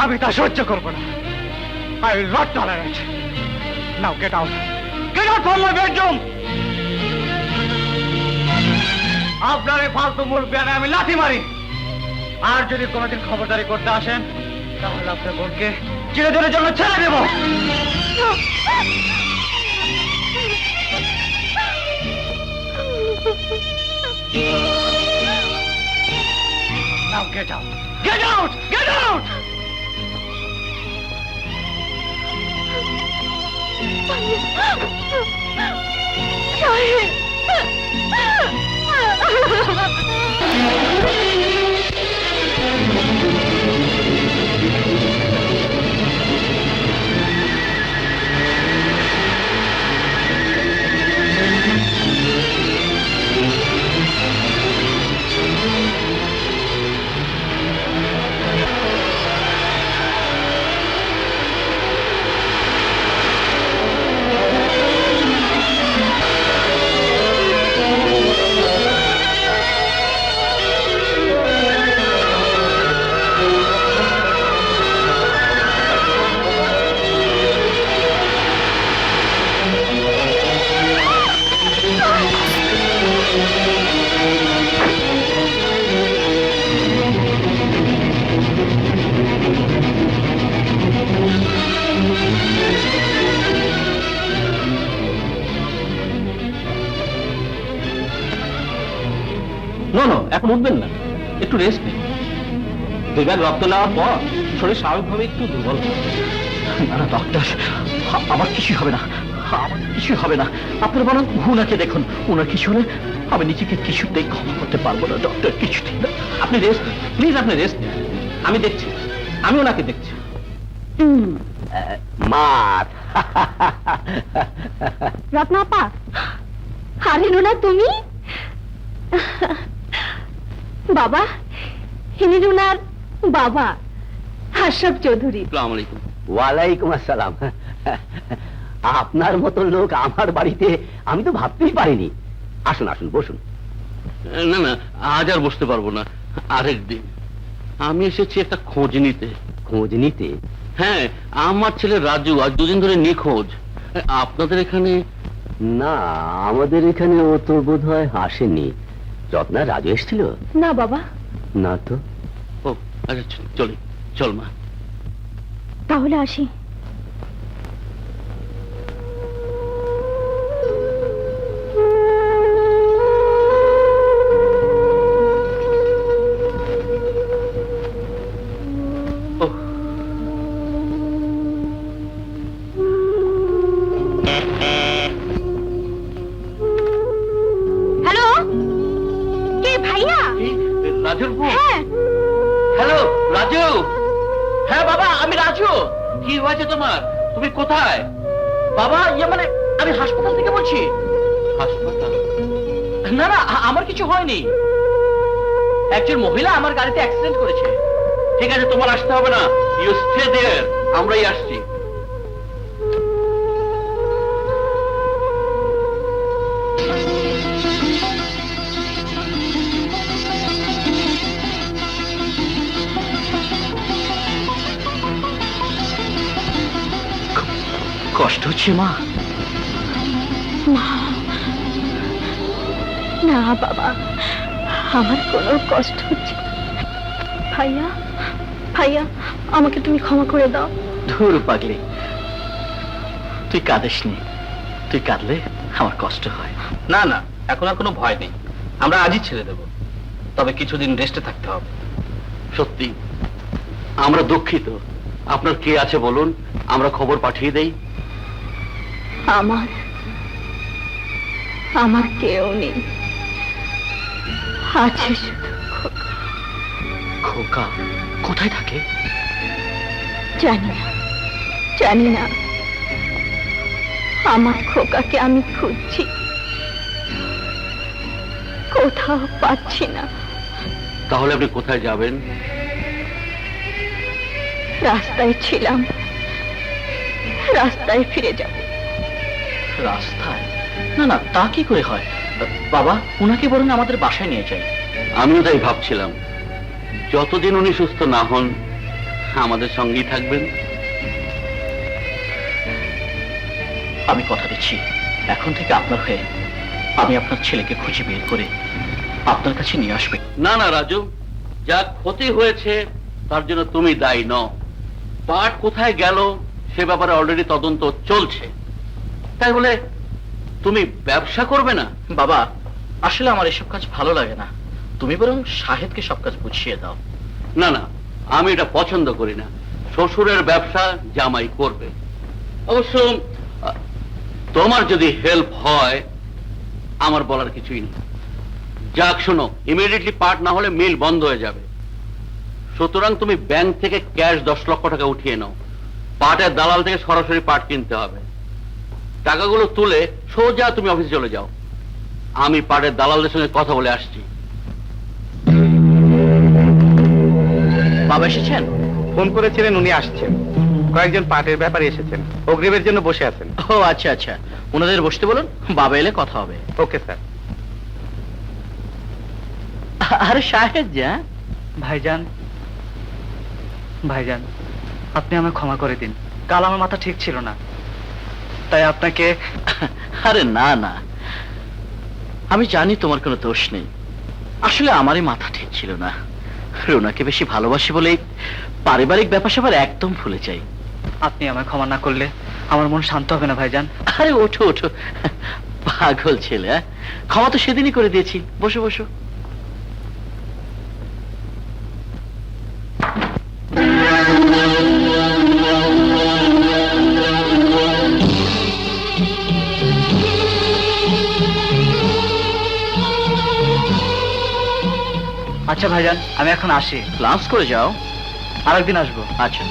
আমি তা সহ্য করবো না। I will not tolerate. Now get out. Get out from my bedroom. আপনার এই ফালতু মুরব্বিয়ানে আমি লাথি মারি। আর যদি কোনোদিন খবরদারি করতে আসেন তাহলে আপনার বোনকে চিরদিনের জন্য ছেড়ে দেব। Now get out. Get out. Get out. এখন উঠবেন না, একটু রেস্ট নিন। 2 ব্যাগ রক্ত নেওয়ার পর শরীর স্বাভাবিকভাবে একটু দুর্বল। না না ডক্টর, আমার কিছু হবে না, আমার কিছু হবে না। আপনার বরং উনাকে দেখুন, উনার কিছু হলে আমি নিজেকে কিছুতেই ক্ষমা করতে পারবো না ডক্টর, কিছুতেই না। আপনি রেস্ট নিন, প্লিজ আপনি রেস্ট নিন। আমি দেখছি, আমি ওনাকে দেখছি। মার। রত্নাপা, আরে রুনা তুমি? বাবা, ইনি রুনার বাবা আশরাফ চৌধুরী। আসসালামু আলাইকুম। ওয়ালাইকুম আসসালাম। আপনার মতো লোক আমার বাড়িতে আমি তো ভাবতেই পারিনি। আসুন আসুন, বসুন। না না, আজ আর বসতে পারবো না, আরেকদিন। আমি এসেছি একটা খোঁজ নিতে। খোঁজ নিতে? হ্যাঁ, আমার ছেলে রাজু আজ 2 দিন ধরে নিখোঁজ। আপনাদের এখানে? না, আমাদের এখানে ও তো বোধ হয় আসেনি। রত্না, রাজু এসেছিল? না বাবা। না তো। ও আচ্ছা, চলি, চল মা। তাহলে আসি। হ্যালো, কে ভাইয়া? রাজুর বউ? হ্যাঁ। হ্যালো রাজু। হ্যাঁ বাবা, আমি রাজু। কি হয়েছে তোমার? তুমি কোথায়? বাবা, ইয়ে মানে আমি হাসপাতাল থেকে বলছি। হাসপাতাল? না না, আমার কিছু হয়নি। একজন মহিলা আমার গাড়িতে অ্যাক্সিডেন্ট করেছে। ঠিক আছে, তোমার আসতে হবে না, ইউ স্টে দেয়ার, আমরাই আসছি। কষ্ট হচ্ছে মা? না বাবা, আমার কোনো কষ্ট হচ্ছে না। ভাইয়া ভাইয়া, আমাকে তুমি ক্ষমা করে দাও। ধুর পাগলি, তুই কাঁদিস নি। তুই কাঁদলে আমার কষ্ট হয়। না না, এখন আর কোনো ভয় নেই, আমরা আজই ছেড়ে দেব, তবে কিছুদিন রেস্টে থাকতে হবে। সত্যি আমরা দুঃখিত। আপনার কে আছে বলুন, আমরা খবর পাঠিয়ে দেই। আমার আমার কেউ নেই, আছে শুধু খোকা। খোকা কোথায় থাকে? জানি না, জানি না। আমার খোকাকে আমি খুঁজছি, কোথাও পাচ্ছি না। তাহলে আপনি কোথায় যাবেন? রাস্তায় ছিলাম, রাস্তায় ফিরে যাব। রাস্তায়? না না, তা কি করে হয়? বাবা, উনাকে বরং আমাদের বাসায় নিয়ে যাই। আমিও তাই ভাবছিলাম, যতদিন উনি সুস্থ না হন আমাদের সঙ্গেই থাকবেন। আমি কথা দিচ্ছি, এখন থেকে আপনার হয়ে আমি আপনার ছেলেকে খুঁজে বের করে আপনার কাছে নিয়ে আসবে। না না রাজু, যা ক্ষতি হয়েছে তার জন্য তুমি দায়ী নও। পাট কোথায় গেল সে ব্যাপারে অলরেডি তদন্ত চলছে। তাই বলে তুমি ব্যবসা করবে না? বাবা, আসলে আমার এসব কাজ ভালো লাগে না, তুমি বরং শাহেদকে সব কাজ বুঝিয়ে দাও। না না, আমি এটা পছন্দ করি না। শ্বশুরের ব্যবসা জামাই করবে। অবশ্য তোমার যদি হেল্প হয় আমার বলার কিছুই নেই। যাক শোনো, ইমিডিয়েটলি পাট না হলে মিল বন্ধ হয়ে যাবে। সুতরাং তুমি ব্যাংক থেকে ক্যাশ 10 লক্ষ টাকা উঠিয়ে নাও। পাটের দালাল থেকে সরাসরি পাট কিনতে হবে। টাকাগুলো তুলে সোজা তুমি অফিসে চলে যাও। আমি পাটের দালালদের সঙ্গে কথা বলে আসছি। বাবা এসেছেন? ফোন করেছিলেন, উনি আসছেন। কয়েকজন পাটের ব্যাপারে এসেছেন, অগ্রিমের জন্য বসে আছেন। ও আচ্ছা আচ্ছা, ওনাদের বসতে বলুন, বাবা এলে কথা হবে। Okay sir. আরে শাহেদ যা। ভাইজান, ভাইজান, আপনি আমায় ক্ষমা করে দিন। কাল আমার মাথা ঠিক ছিল না, তাই আপনাকে। আরে না না, আমি জানি তোমার কোনো দোষ নেই। আসলে আমারই মাথা ঠিক ছিল না। রুনাকে বেশি ভালোবাসি বলেই পারিবারিক ব্যাপার স্যাপার একদম ভুলে যাই। আপনি আমায় ক্ষমা না করলে আমার মন শান্ত হবে না ভাইজান। আরে ওঠো ওঠো, পাগল ছেলে। ক্ষমা তো সেদিনই করে দিয়েছি, বসো বসো। আচ্ছা ভাইজান, আমি এখন আসি। লাঞ্চ করে যাও। আরেকদিন আসবো। আচ্ছা।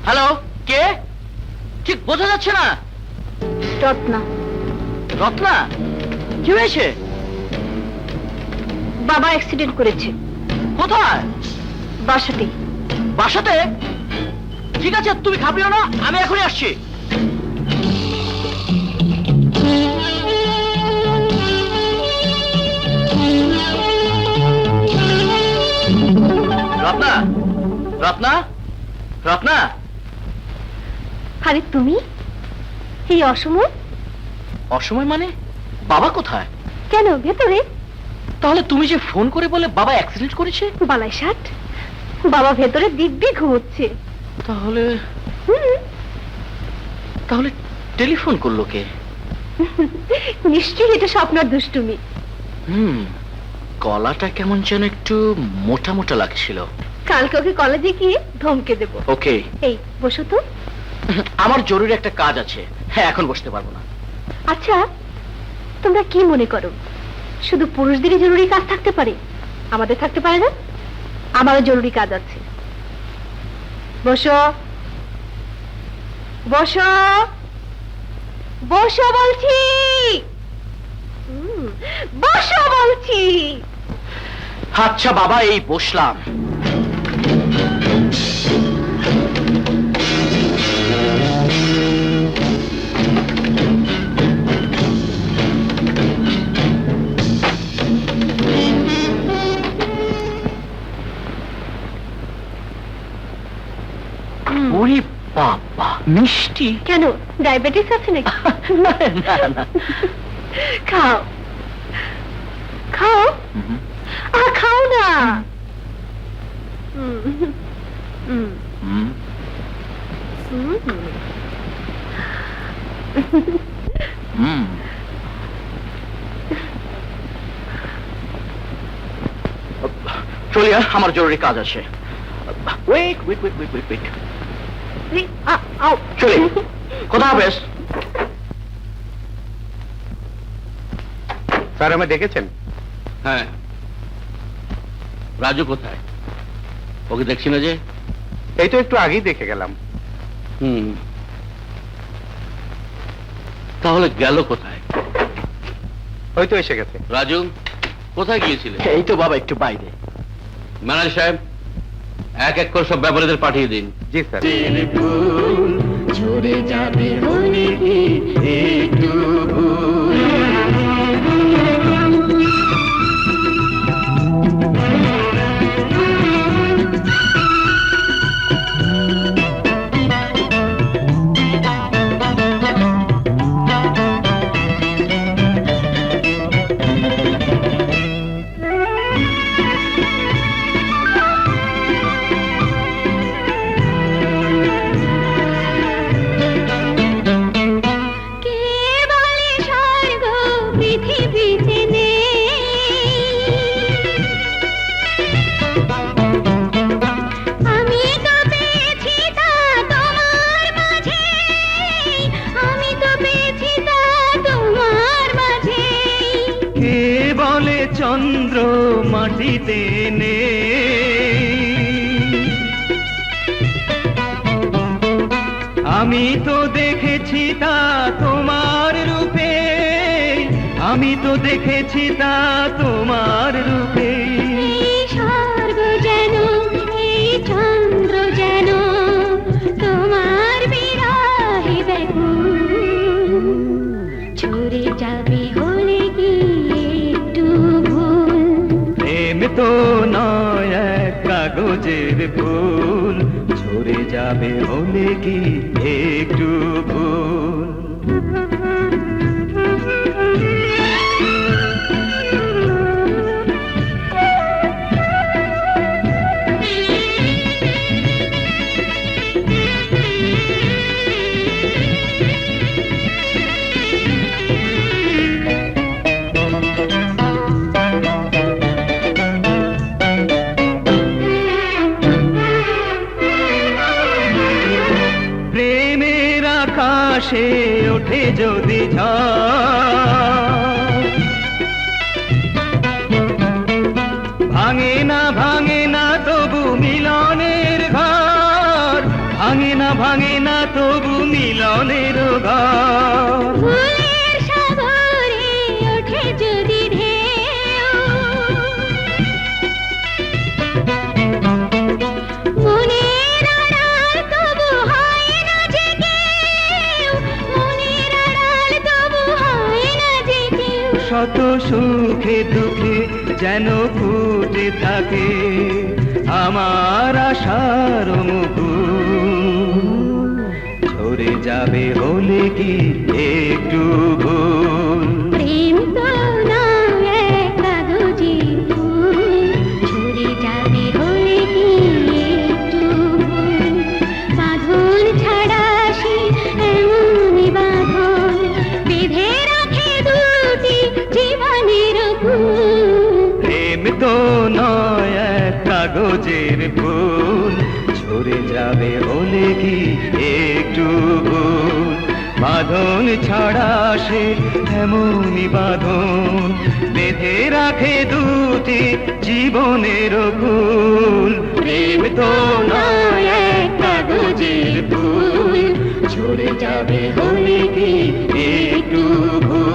হ্যালো, কে? ঠিক বোঝা যাচ্ছে না। রত্না। রত্না? কি হয়েছে? বাবা অ্যাক্সিডেন্ট করেছে। কোথায়? বাসাতে। বাসাতে? ঠিক আছে, তুমি ঘাবড়িও না, আমি এখনই আসছি। রত্না, রত্না, রত্না। আরে তুমি এই অসময়? অসময় মানে? বাবা কোথায়? কেন, ভেতরে? তাহলে তুমি যে ফোন করে বলে বাবা অ্যাক্সিডেন্ট করেছে? বালাই ষাট, বাবা ভেতরে দিব্যি ঘুমোচ্ছে। তাহলে তাহলে টেলিফোন করলো কে? নিশ্চয়ই এটা স্বপ্নের দুষ্টুমি। গলাটা কেমন যেন একটু মোটা মোটা লাগছিল। কালকে ওকে কলেজে গিয়ে ধমকে দেব। ওকে। এই বসো তো। আমার জরুরি একটা কাজ আছে, হ্যাঁ এখন বসতে পারবো না। আচ্ছা, তোমরা কি মনে করো শুধু পুরুষদেরই জরুরি কাজ থাকতে পারে, আমাদের থাকতে পারে না? আমারও জরুরি কাজ আছে। বসো বসো বসো বলছি, বসো বলছি। আচ্ছা বাবা, এই বসলাম। বাবা মিষ্টি। কেন, ডায়াবেটিস আছে নাকি? না, না, না। খাও খাও, খাও না। চলিয়া, আমার জরুরি কাজ আছে। Wait wait wait wait wait চলে, কথা হাফেজ। স্যার আমায় ডেকেছেন? হ্যাঁ, রাজু কোথায়? ওকে দেখছি না যে। এই তো একটু আগেই দেখে গেলাম। তাহলে গেল কোথায়? হয়তো এসে গেছে। রাজু কোথায় গিয়েছিলে? এই তো বাবা একটু বাইরে। ম্যানেজার সাহেব, এক এক করে সব ব্যাপারীদের পাঠিয়ে দিন। জি স্যার। ঝরে যাবে হলে একটু চন্দ্র মাটিতে আমি তো দেখেছি তা তোমার রূপে, আমি তো দেখেছি তা তোমার রূপে। স্বর্গ যেন, এই চন্দ্র যেন তোমার বিরহে ব্যাকুল, ঝরে যাবে হলে কি একটু ভুল। প্রেম তো নয় এক কাগজের ফুল, ঝরে যাবে হলে কি একটু ভুল। প্রেমের আকাশে ওঠে যদি ঝড়, ভাঙে না তবু মিলনের ঘর, ভাঙে না তবু মিলনের ঘর। ফুলের সাগরে ওঠে যদি ঢেউ, মনের আড়াল তবু হয় না যে কেউ, মনের আড়াল তবু হয় না যে কেউ। শত সুখে দুঃখে যেন ফুটে থাকে আমার আশার মুকুল, ঝরে যাবে হলে কি একটু ভুল। প্রেম তো নয় এক কাগজের ফুল, ঝরে যাবে হলে কি একটু ভুল। বাঁধন ছাড়া সে এমনই বাঁধন, বেঁধে রাখে দুটি জীবনের ফুল। প্রেম তো নয় এক কাগজের ফুল, ঝরে যাবে হলে কি একটু ভুল। বাঁধন ছাড়া সে এমনই বাঁধন, বেঁধে রাখে দুটি জীবনের ফুল। প্রেম তো নয় এক কাগজের ফুল, ঝরে যাবে হলে কি একটু ভুল।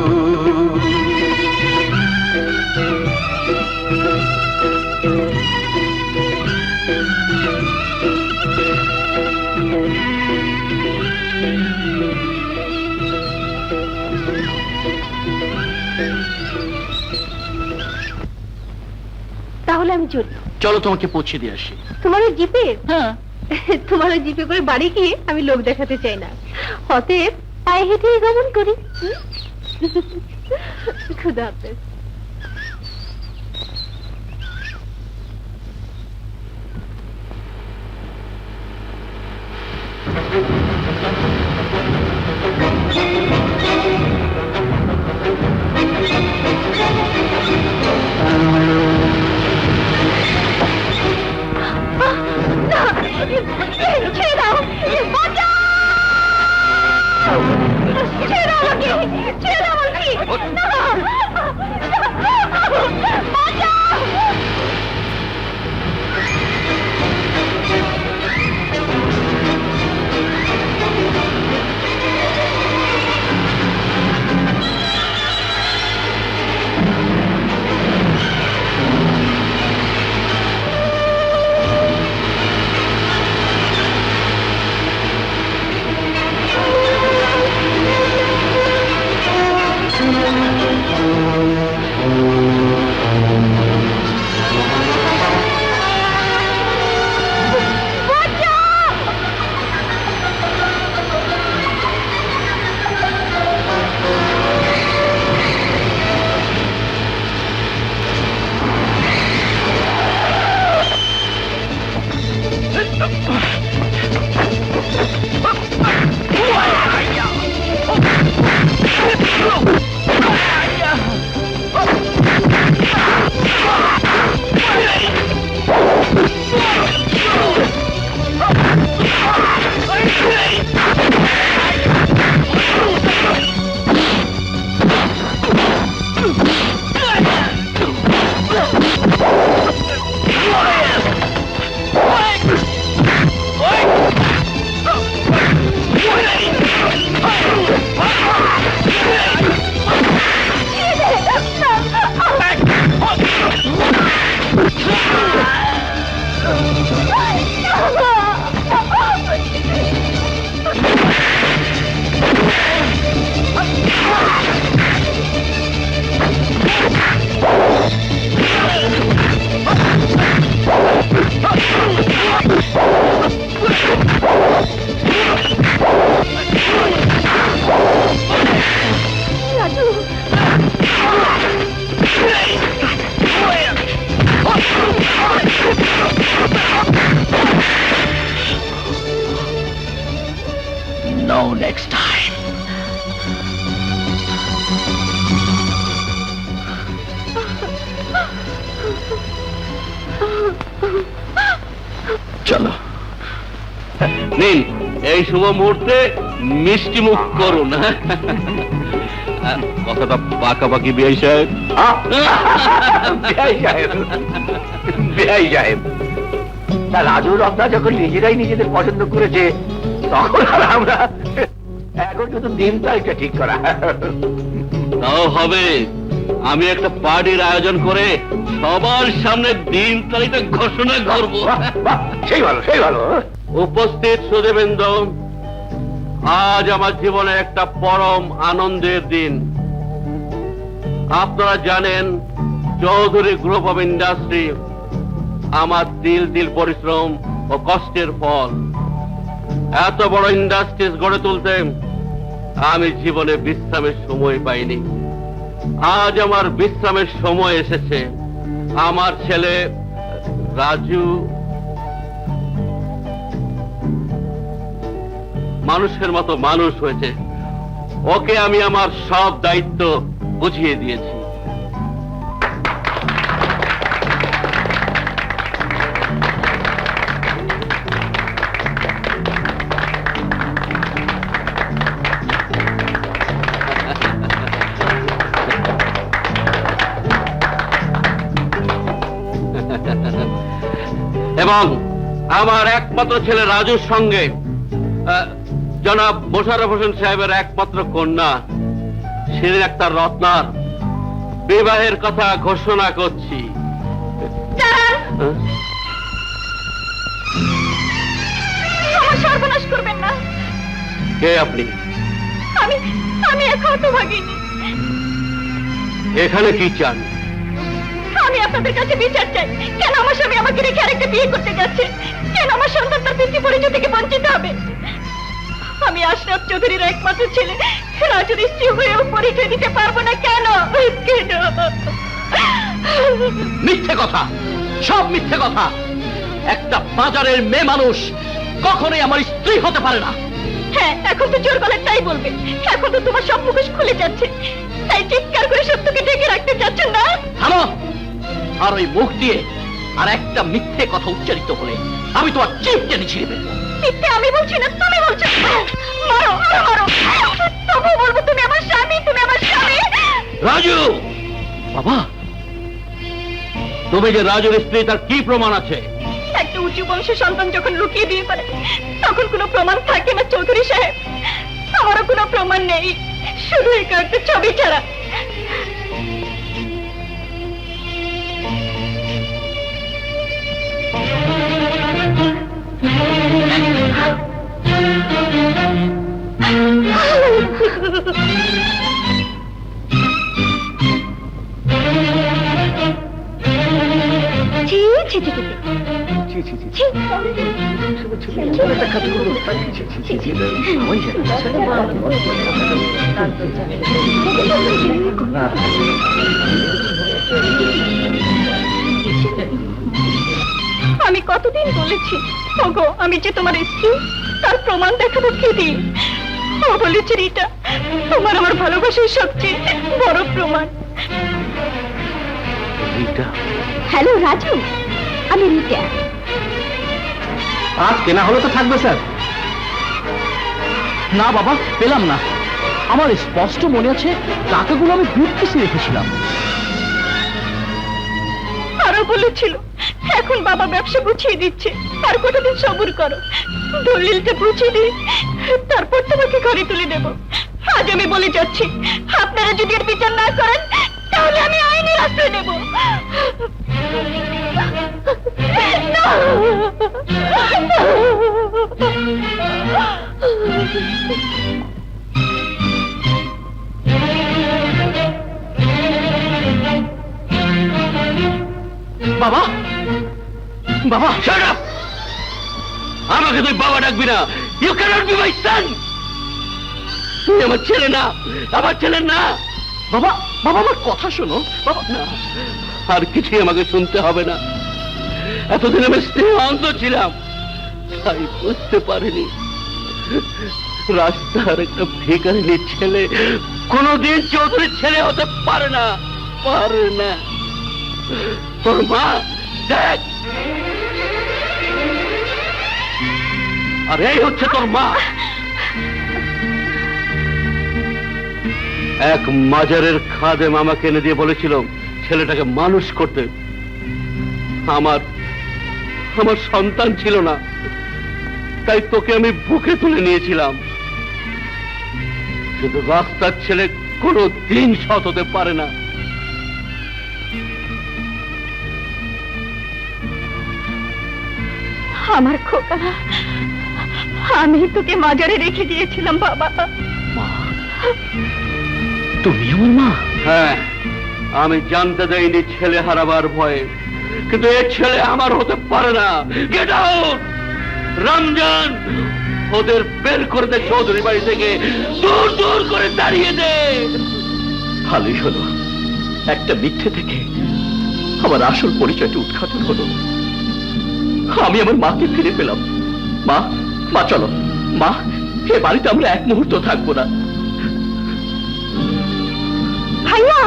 তাহলে আমি চলি। চলো তোমাকে পৌঁছে দিয়ে আসি। তোমার ওই জিপে? হ্যাঁ। তোমার ওই জিপে করে বাড়ি গিয়ে আমি লোক দেখাতে চাই না, অতএব পায়ে হেঁটেই গমন করি। খুদা হাফেজ। ছেড়ে দাও, বাঁচাও! ছেড়ে দাও আমাকে, ছেড়ে দাও আমাকে! না! বাঁচাও! No next time. চলো নিন এই শুভ মুহূর্তে মিষ্টি মুখ করুন। কথাটা পাকাপাকি বিআই সাহেব। বেআই সাহেব, বেআই সাহেব, তা রাজু রত্না যখন নিজেরাই নিজেদের পছন্দ করেছে তখন আর আমরা এখন শুধু দিন তারিখটা ঠিক করা। তাও হবে, আমি একটা পার্টির আয়োজন করে সবার সামনে দিন তারিখটা ঘোষণা করব। বাহ, সেই ভালো, সেই ভালো। উপস্থিত সুধীবৃন্দ, আজ আমার জীবনে একটা পরম আনন্দের দিন। আপনারা জানেন চৌধুরী গ্রুপ অফ ইন্ডাস্ট্রি আমার দিল পরিশ্রম ও কষ্টের ফল। এত বড় ইন্ডাস্ট্রিজ গড়ে তুলতে আমি জীবনে বিশ্রামের সময় পাইনি। আজ আমার বিশ্রামের সময় এসেছে। আমার ছেলে রাজু মানুষের মতো মানুষ হয়েছে। ওকে আমি আমার সব দায়িত্ব বুঝিয়ে দিয়েছি। এবং আমার একমাত্র ছেলে রাজুর সঙ্গে জনাব মোশাররফ হোসেন সাহেবের একমাত্র কন্যা শিরিন আক্তার রত্নার বিবাহের কথা ঘোষণা করছি। আমার সর্বনাশ করবেন না। কে আপনি? আমি এখনো তো ভাগিনি। এখানে কি চান? আমি আপনাদের কাছে বিচার চাই। কেন আমার স্বামী আমাকে রেখে আরেকটা বিয়ে করতে যাচ্ছে? কেন আমার সন্তান তার পিতৃ পরিচয় থেকে বঞ্চিত হবে? আমি আশরাফ চৌধুরীর একমাত্র ছেলে, রাজুর স্ত্রী হয়েও পরিচয় দিতে পারবো না। কেন? কেন? মিথ্যে কথা, সব মিথ্যে কথা। একটা বাজারের মেয়ে মানুষ কখনোই আমার স্ত্রী হতে পারে না। হ্যাঁ, এখন তো জোর গলায় তাই বলবে। এখন তো তোমার সব মুখোশ খুলে যাচ্ছে, তাই চিৎকার করে সত্যকে ঢেকে রাখতে চাচ্ছেন না? থামো। আর ওই মুখ দিয়ে আর একটা মিথ্যে কথা উচ্চারিত হলে আমি তোমার চিপ টেনে ছিঁড়ে ফেলবো। মিথ্যে আমি বলছি না, তুমি বলছো। মারো, আরো মারো। তবু বলবো তুমি আমার স্বামী, তুমি আমার স্বামী। রাজু! বাবা, তুমি যে রাজুর স্ত্রী তার কি প্রমাণ আছে? একটা উঁচু বংশের সন্তান যখন লুকিয়ে বিয়ে করে তখন কোনো প্রমাণ থাকে না চৌধুরী সাহেব। আমারও কোনো প্রমাণ নেই, শুধু এই কয়েকটা ছবি ছাড়া। ছি ছি ছি ছি। আমি কতদিন বলেছি ওগো আমি যে তোমার স্ত্রী, তার প্রমাণ দেখাবো কি দিয়ে? ও বলেছে রিটা, তোমার আমার ভালোবাসার সবচেয়ে বড় প্রমাণ। হ্যালো রাজু, আমি রিটা। আজ কেনা হলে তো থাকবে স্যার। না বাবা, পেলাম না। আমার স্পষ্ট মনে আছে টাকাগুলো আমি ব্রিফকেসে রেখেছিলাম। আরো বলেছিল এখন বাবা ব্যবসা গুছিয়ে দিচ্ছে, আর কতদিন সবুর করো, দলিলটা বুঝিয়ে দিই, তারপর তোমাকে ঘরে তুলে দেব। আজ আমি বলে যাচ্ছি, আপনারা যদি এর বিচার না করেন তাহলে আমি আইনের আশ্রয় নেব। বাবা, বাবা, Shut up! আমাকে তুই বাবা ডাকবি না। ইউ ক্যানট বি মাই সন। তুই আমার ছেলে না, আমার ছেলে না। বাবা, বাবা আমার কথা শোনো বাবা। না, আর কিছুই আমাকে শুনতে হবে না। এতদিন আমি স্নেহ অন্ধ ছিলাম, তাই বুঝতে পারিনি রাস্তার একটা ভিখারিনীর ছেলে কোনদিন চৌধুরীর ছেলে হতে পারে না, পারে না। তোর মা দেখ, আর এই হচ্ছে তোর মা। এক মাজারের খাদেম আমাকে এনে দিয়ে বলেছিল ছেলেটাকে মানুষ করতে। আমার সন্তান ছিল না, তাই তোকে আমি বুকে তুলে নিয়েছিলাম। কিন্তু রাস্তার ছেলে কোনো দিন সৎ হতে পারে না। আমার খোকা, আমি তোকে মাজারে রেখে দিয়েছিলাম বাবা। তুমি আমার মা? হ্যাঁ, আমি জানতে দেইনি ছেলে হারাবার ভয়ে, কিন্তু এ ছেলে আমার হতে পারে না। Get out! রমজান, ওদের বের করে দে চৌধুরী বাড়ি থেকে, দূর দূর করে দাঁড়িয়ে দে। ভালোই হলো, একটা মিথ্যে থেকে আমার আসল পরিচয়টা উদ্ঘাটন হলো। আমি আমার মাকে ফিরে পেলাম। মা, মা চলো। মা, এ বাড়িতে আমরা এক মুহূর্ত থাকবো না। ভাইয়া,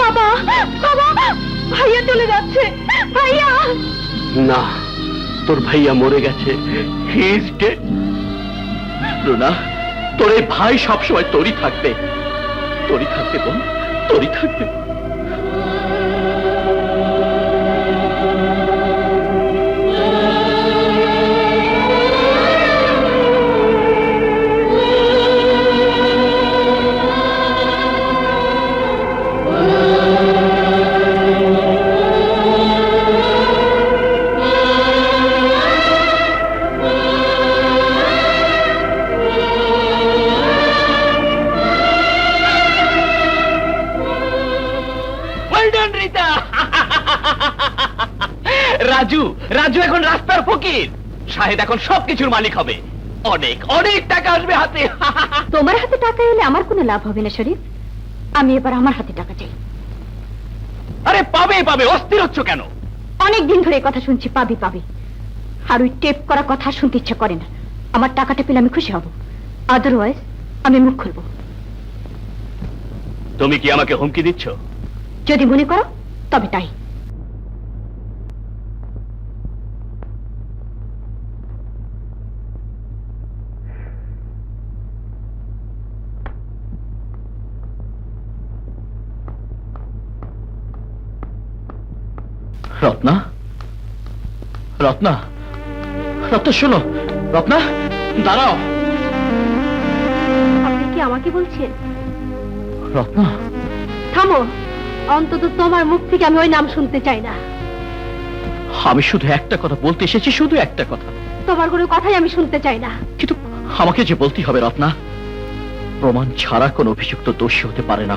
বাবা, বাবা, ভাইয়া চলে যাচ্ছে। ভাইয়া, না, তোর ভাইয়া মরে গেছে। He is dead. রুনা, তোর এই ভাই সবসময় তোরই থাকবে, তোরই থাকবে বোন, তোরই থাকবে। রাজু রাজু এখন রাস্তার ফকির, শাহেদ এখন সবকিছুর মালিক হবে, অনেক অনেক টাকা আসবে হাতে। তোমার হাতে টাকা এলে আমার কোনো লাভ হবে না শরীফ, আমি এবার আমার হাতে টাকা চাই। আরে পাবে পাবে, অস্থির হচ্ছ কেন? অনেক দিন ধরে এই কথা শুনছি, পাবি পাবি, আর ওই টেপ করা কথা শুনতে ইচ্ছা করে না। আমার টাকাটা পেলে আমি খুশি হব, আদারওয়াইজ আমি মুখ খুলবো। তুমি কি আমাকে হুমকি দিচ্ছ? যদি মনে করো তবে তাই। রত্না, রত্না, রত্না শোনো, রত্না দাঁড়াও। আপনি কি আমাকে বলছেন? রত্না, থামো, অন্তত তোমার মুখ থেকে আমি ওই নাম শুনতে চাই না। আমি শুধু একটা কথা বলতে এসেছি, শুধু একটা কথা। তোমার কোনো কথাই আমি শুনতে চাই না। কিন্তু আমাকে যে বলতেই হবে রত্না, প্রমাণ ছাড়া কোন অভিযুক্ত দোষী হতে পারে না।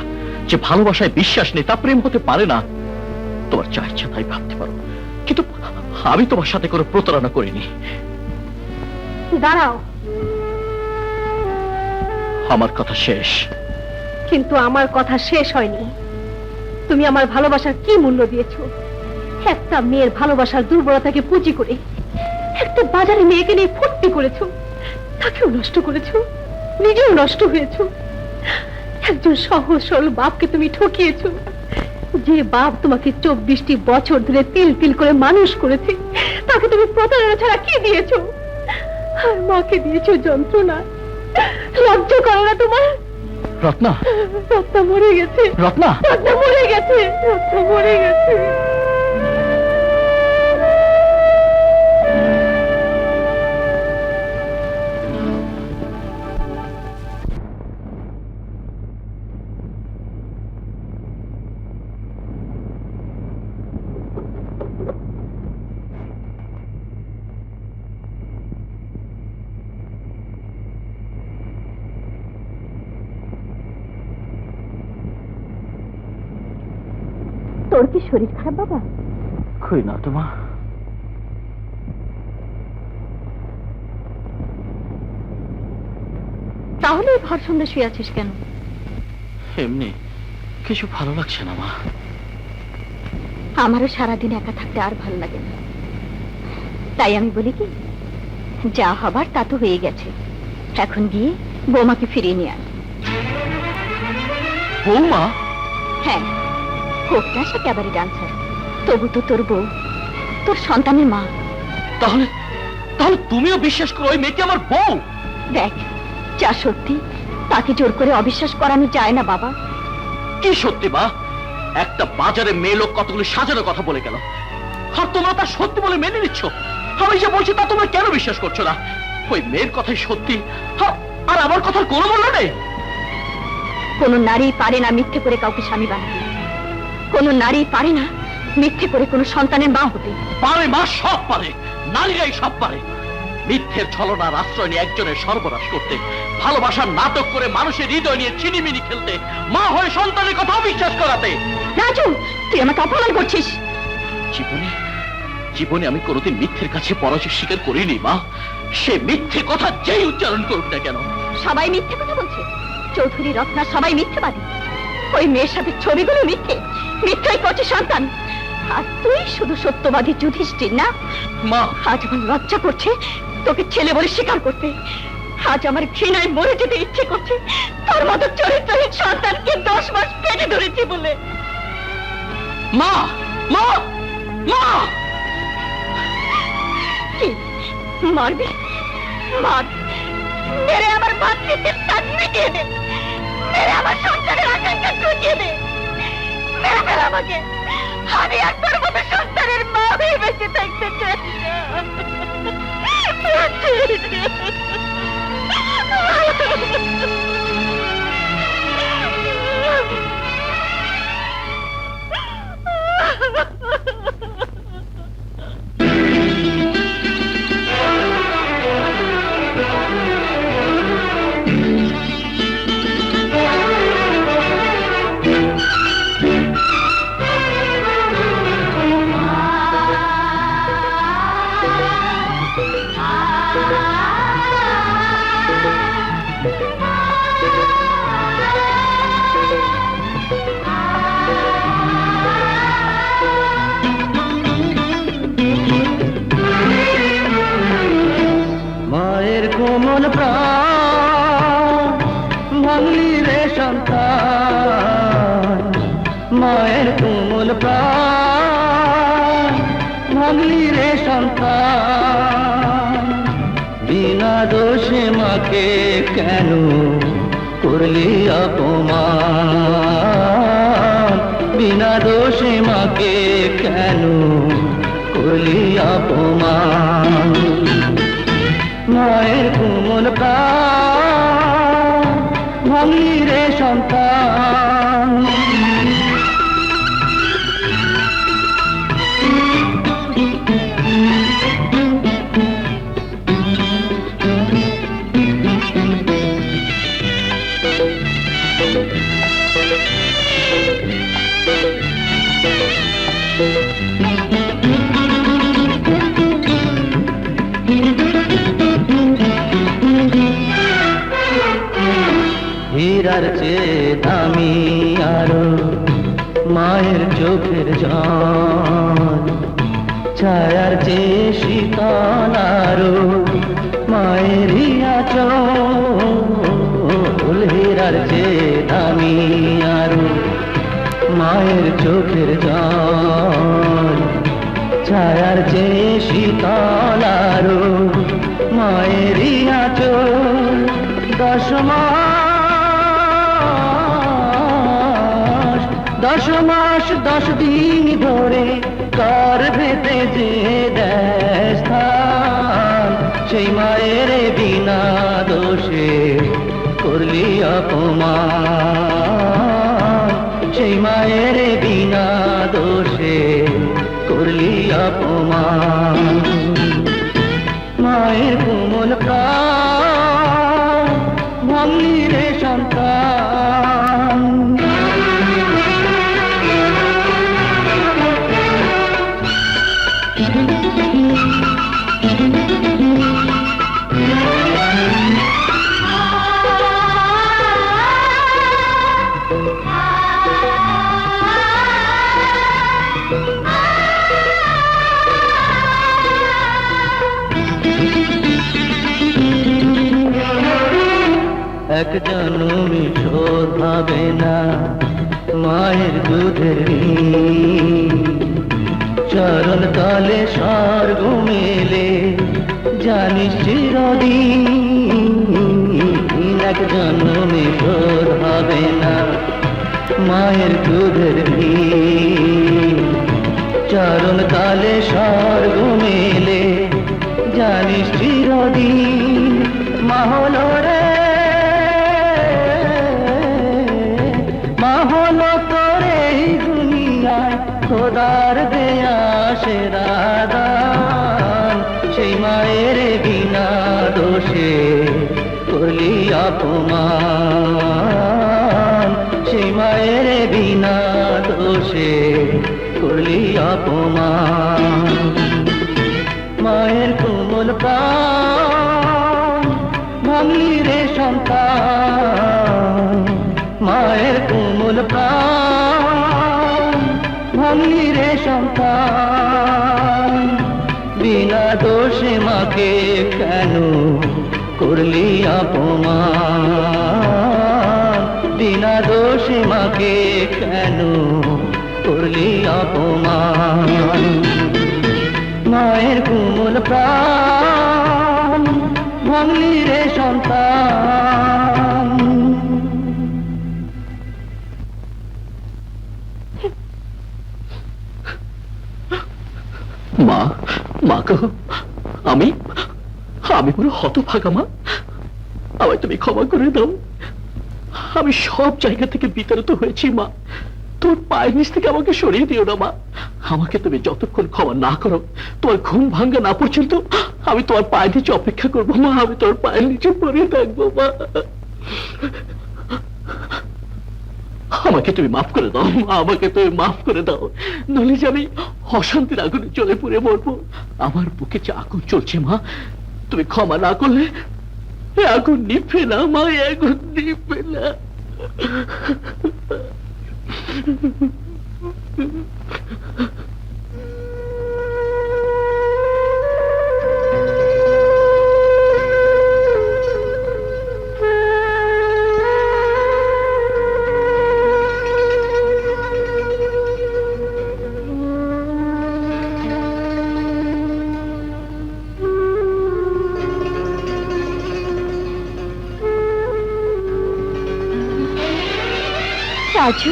যে ভালোবাসায় বিশ্বাস নেই তা প্রেম হতে পারে না। তোমার যা ইচ্ছা তাই ভাবতে পারো, কিন্তু আমি তোমার সাথে কোনো প্রতারণা করিনি। দাঁড়াও, আমার কথা শেষ। কিন্তু আমার কথা শেষ হয়নি। তুমি আমার ভালোবাসার কি মূল্য দিয়েছো? একটা মেয়ের ভালোবাসার দুর্বলতাকে পুঁজি করে একটা বাজারে মেয়েকে নিয়ে ফুর্তি করেছো, তাকেও নষ্ট করেছো, নিজেও নষ্ট হয়েছো। একজন সহজ সরল বাপকে তুমি ঠকিয়েছো, যে বাপ তোমাকে 24টি বছর ধরে তিল তিল করে মানুষ করেছে, তাকে তুমি প্রতারণা ছাড়া কি দিয়েছো? আর মাকে দিয়েছো যন্ত্রণা। লজ্জা করে না তোমার? রত্না, রত্না মরে গেছে, রত্না, রত্না মরে গেছে, রত্না মরে গেছে। তোর কি শরীর খারাপ বাবা? কই না তোমা। তাহলে ভর সন্ধ্যা শুয়ে আছিস কেন? এমনি কিছু ভালো লাগছে না মা। আমারও সারাদিন একা থাকতে আর ভালো লাগে না, তাই আমি বলি কি, যা হবার তা তো হয়ে গেছে, এখন গিয়ে বৌমাকে ফিরিয়ে নিয়ে আয়। বৌমা? হ্যাঁ, হোক না সে ক্যাবারে ডান্সার, তবু তো তোর বউ, তোর সন্তানের মা। তাহলে তাহলে তুমিও বিশ্বাস করো ওই মেয়েটি আমার বউ? দেখ, যা সত্যি তাকে জোর করে অবিশ্বাস করানো যায় না বাবা। কি সত্যি মা? একটা বাজারে মেয়ে লোক কতগুলো সাজানো কথা বলে গেল, আর তোমরা তা সত্যি বলে মেনে নিচ্ছ। আমি যে বলছি তা তোমরা কেন বিশ্বাস করছো না? ওই মেয়ের কথাই সত্যি, আর আমার কথার কোনো মূল্য নেই। কোন নারী পারে না মিথ্যে করে কাউকে স্বামী বানাতে, কোন নারী পারে না মিথ্যে করে কোন সন্তানের মা হতে। পারে মা, সব পারে, নারীরাই সব পারে। মিথ্যের ছলনার আশ্রয় নিয়ে একজনের সর্বনাশ করতে, ভালোবাসার নাটক করে মানুষের হৃদয় নিয়ে ছিনিমিনি খেলতে, মা হয়ে সন্তানের কথা অবিশ্বাস করাতে। রাজু, তুই আমাকে অপমান করছিস। জীবনে জীবনে আমি কোনোদিন মিথ্যের কাছে পরাজয় স্বীকার করিনি মা। সে মিথ্যে কথা যেই উচ্চারণ করুক না কেন। সবাই মিথ্যে কথা বলছে, চৌধুরী রত্না সবাই মিথ্যেবাদী। ওই মেয়ের সাথে ছবিগুলো মিথ্যে, মিথ্যাই করছে সন্তান। আর তুই শুধু সত্যবাদী যুধিষ্ঠির না? মা, আজ আমার লজ্জা করছে তোকে ছেলে বলে স্বীকার করতে। আজ আমার ঘৃণায় মরে যেতে ইচ্ছে করছে তোর মতো চরিত্রহীন সন্তানকে 10 মাস পেটে ধরেছি বলে। মা, মা, মা! কি মারবি? মার, মেরে আমার মাতৃত্বের তাজ মিটিয়ে দে, মেরে আমার সন্তানের আকাঙ্ক্ষা ঘুচিয়ে দে, মেরে ফেল আমাকে। আমি আর তোর মতো সন্তানের মা হয়ে বেঁচে থাকতে চাই প্রাণ ভাঙলি রে সন্তান, মায়ের কোমল প্রাণ ভাঙলি রে সন্তান। বিনা দোষে মাকে কেন করলি অপমান, বিনা দোষে মাকে কেন করলি অপমান। মায়ের কোমল প্রাণ ভাঙলি রে সন্তান। হীরার চেয়ে দামি আরো মায়ের চোখের জল, ছায়ার চেয়ে শীতল আরো মায়ের আঁচল। হীরার চেয়ে দামি আরো মায়ের চোখের জল, ছায়ার চেয়ে শীতল আরো মায়ের আঁচল। 10 মাস 10 দিন ধরে গর্ভেতে যে দেশান, সেই মায়ের বিনা দোষে করলি অপমান, সেই মায়ের বিনা দোষে করলি অপমান। মায়ের কোমল প্রাণ ভাঙলি রে সন্তান। এক জনমে শোধ হবে না মায়ের দুধের ঋণ, চরণ তলে স্বর্গ মেলে জানিস চিরদিন। এক জনমে শোধ হবে না মায়ের দুধের ঋণ, চরণ তলে স্বর্গ মেলে জানিস চিরদিন। মা হলো রে খোদার দেয়া সেরা দান, সেই মায়ের বিনা দোষে করলি অপমান, সেই মায়ের বিনা দোষে করলি অপমান। মায়ের কোমল প্রাণ ভাঙলি রে সন্তান, মায়ের কোমল প্রাণ ভাঙলি রে সন্তান। বিনা দোষে মাকে কেন করলি অপমান, বিনা দোষে মাকে কেন করলি অপমান। মায়ের কোমল প্রাণ ভাঙলি রে সন্তান। মা, মা গো, আমি পুরো হতভাগা মা, আমায় তুমি ক্ষমা করে দাও। আমি সব জায়গা থেকে বিতাড়িত হয়েছি মা, তোর পায়ের নিচ থেকে আমাকে সরিয়ে দিও না মা। আমাকে তুমি যতক্ষণ ক্ষমা না করো, তোমার ঘুম ভাঙ্গা না পর্যন্ত আমি তোমার পায়ের নিচে অপেক্ষা করবো মা, আমি তোমার পায়ের নিচে পড়ে থাকবো মা। আমাকে তুমি মাফ করে দাও মা, আমাকে তুমি মাফ করে দাও, নইলে যে আমি অশান্তির আগুনে জ্বলে পুড়ে মরবো। আমার বুকে যে আগুন চলছে মা, তুমি ক্ষমা না করলে আগুন নিভবে না মা, আগুন নিভবে না। রাজু,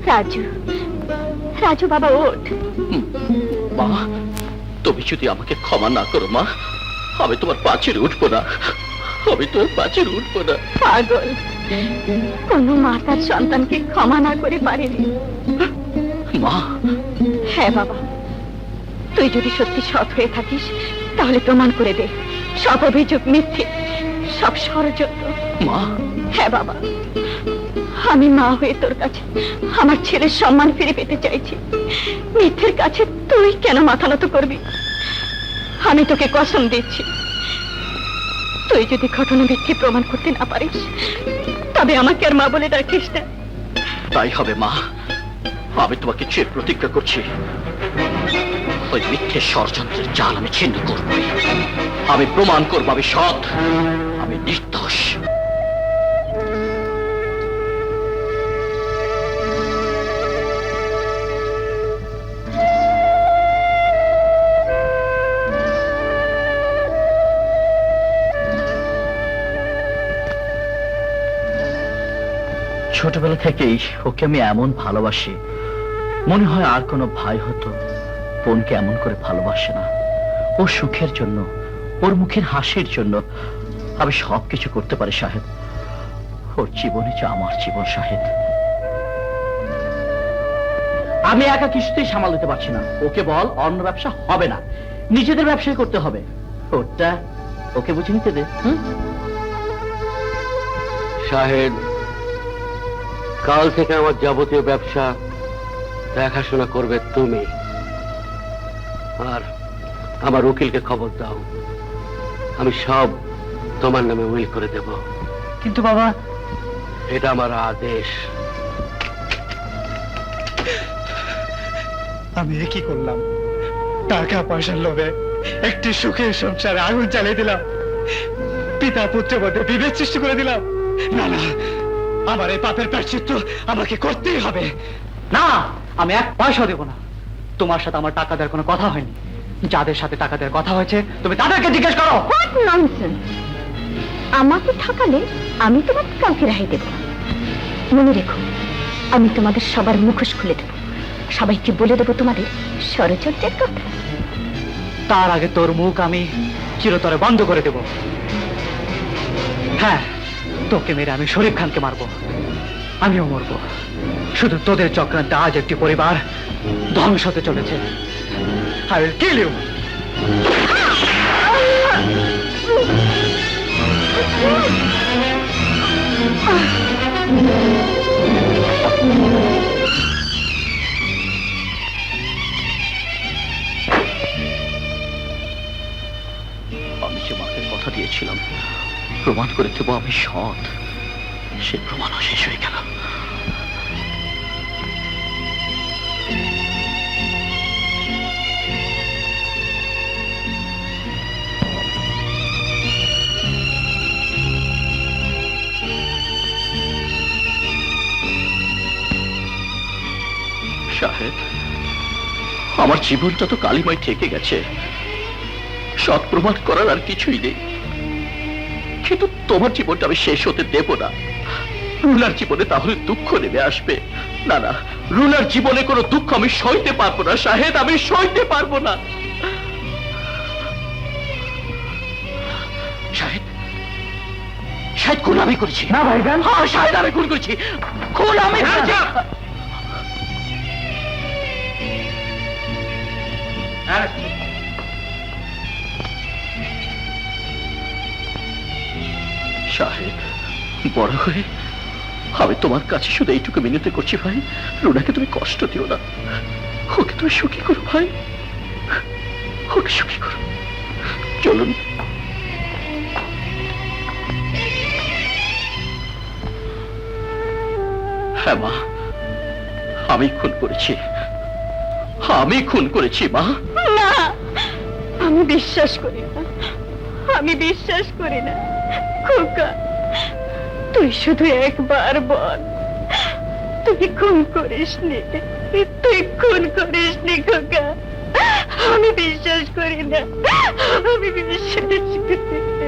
রাজু, রাজু বাবা ওঠ। মা, তুমি যদি আমাকে ক্ষমা না করো মা, আমি তোমার পাঁচের উঠবো না, আমি তোমার পাঁচের উঠবো না। পাগল, কোন মা তার সন্তানকে ক্ষমা না করে পারেনি। মা, হ্যাঁ বাবা, তুই যদি সত্যি সৎ হয়ে থাকিস তাহলে প্রমাণ করে দে সব অভিযোগ মিথ্যে, সব ষড়যন্ত্র। মা, হ্যাঁ বাবা, আমি মা হয়ে তোর কাছে আমার ছেলের সম্মান ফিরে পেতে চাইছি। মিথ্যের কাছে তুই কেন মাথা নত করবি? আমি তোকে কসম দিচ্ছি, তুই যদি ঘটনা মিথ্যে প্রমাণ করতে না পারিস তবে আমাকে আর মা বলে ডাকিস না। তাই হবে মা, আমি তোমাকে চেয়ে প্রতিজ্ঞা করছি, ওই মিথ্যে ষড়যন্ত্রের জাল আমি ছিন্ন করব। আমি প্রমাণ করবো আমি সৎ, আমি নির্দোষ। ছোটবেলা থেকেই ওকে আমি এমন ভালোবাসি, মনে হয় আর কোনো ভাই হতো বোনকে এমন করে ভালোবাসে না। ওর সুখের জন্য, ওর মুখের হাসির জন্য আমি সবকিছু করতে পারি সাহেব। ওর জীবনে যে আমার জীবন সাহেব। আমি একা কিছুতেই সামাল দিতে পারছি না। ওকে বল অন্য ব্যবসা হবে না, নিজেদের ব্যবসায় করতে হবে। ওটা ওকে বুঝে নিতে দে। সাহেব, কাল থেকে আমার যাবতীয় ব্যবসা দেখাশোনা করবে তুমি, আর আমার উকিলকে খবর দাও, আমি সব তোমার নামে উইল করে দেব। কিন্তু বাবা, এটা আমার আদেশ। আমি কি করলাম? টাকা পয়সার লোভে একটি সুখের সংসারে আগুন জ্বালিয়ে দিলাম, পিতা পুত্রের মধ্যে বিভেদ সৃষ্টি করে দিলাম। না না, আমার এই পাপের প্রায়শ্চিত্ত আমাকে করতেই হবে। না, আমি এক পয়সা দেব না। তোমার সাথে আমার টাকা দেওয়ার কোনো কথা হয়নি। যাদের সাথে টাকা দেওয়ার কথা হয়েছে তুমি তাদেরকে জিজ্ঞেস করো। What nonsense! আমাকে ঠকালে আমি তোমাকে কাউকে রেহাই দেব না। মনে রেখো, আমি তোমাদের সবার মুখোশ খুলে দেব, সবাইকে বলে দেবো তোমাদের ষড়যন্ত্রের কথা। তার আগে তোর মুখ আমি চিরতরে বন্ধ করে দেব। হ্যাঁ, তোকে মেরে আমি শরীফ খানকে মারবো, আমিও মরবো। শুধু তোদের চক্রান্তে আজ একটি পরিবার ধ্বংস হতে চলেছে। I will kill you! আমি যে মাকে কথা দিয়েছিলাম প্রমাণ করে দেবো আমি সৎ, সে প্রমাণও শেষ হয়ে গেল। সাহেব, আমার জীবনটা তো কালিমায় থেকে গেছে, সৎ প্রমাণ করার আর কিছুই নেই। কিন্তু তোমার জীবনটা আমি শেষ হতে দেব না। রুনার জীবনে তাহলে দুঃখ নেমে আসবে। না না, রুনার জীবনে কোনো দুঃখ আমি সইতে পারবো না শাহেদ, আমি সইতে পারবো না। শাহেদ, শাহেদ খুন আমি করেছি। না ভাইজান, হ্যাঁ শাহেদ, আমি খুন করেছি, খুন আমি করেছি। শাহেদ, বড় হয়ে আমি তোমার কাছে শুধু এইটুকু মিনতি করছি ভাই, রুনাকে তুমি কষ্ট দিও না, ওকে তুমি সুখী করো ভাই, ওকে সুখী করো। চলুন। হ্যাঁ মা, আমি খুন করেছি, আমি খুন করেছি মা। না, আমি বিশ্বাস করি না, আমি বিশ্বাস করি না। খোকা, তুই শুধু একবার বল, তুই খুন করিসনি, তুই খুন করিসনি খোকা। আমি বিশ্বাস করি না, আমি বিশ্বাস করি না।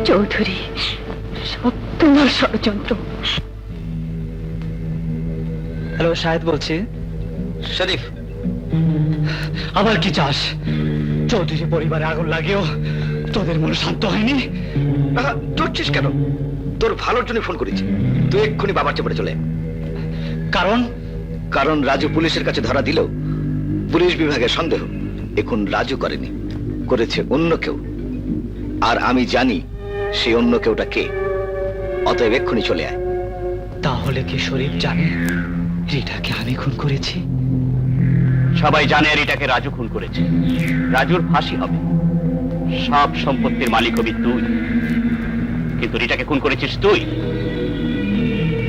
চৌধুরী, সব তোমার ষড়যন্ত্র। হ্যালো, শাহেদ বলছি। শরীফ, আবার কি চাস? চৌধুরী পরিবারে আগুন লাগেও তোদের মনে শান্ত হয়নি? চড়ছিস কেন? তোর ভালোর জন্য ফোন করেছি। তুই এক্ষুনি বাবার চেপে চলে আয়। কারণ কারণ রাজু পুলিশের কাছে ধরা দিল পুলিশ বিভাগের সন্দেহ এখন রাজু করেনি, করেছে অন্য কেউ। আর আমি জানি সে অন্য কেউটা কে। অতএব এক্ষুনি চলে আয়। তাহলে কি শরীফ জানে রিটাকে আমি খুন করেছি? সবাই জানে রিটাকে রাজু খুন করেছে। রাজুর ফাঁসি হবে। সব সম্পত্তির মালিক হবি তুই, কিন্তু রিটাকে খুন করেছিস তুই।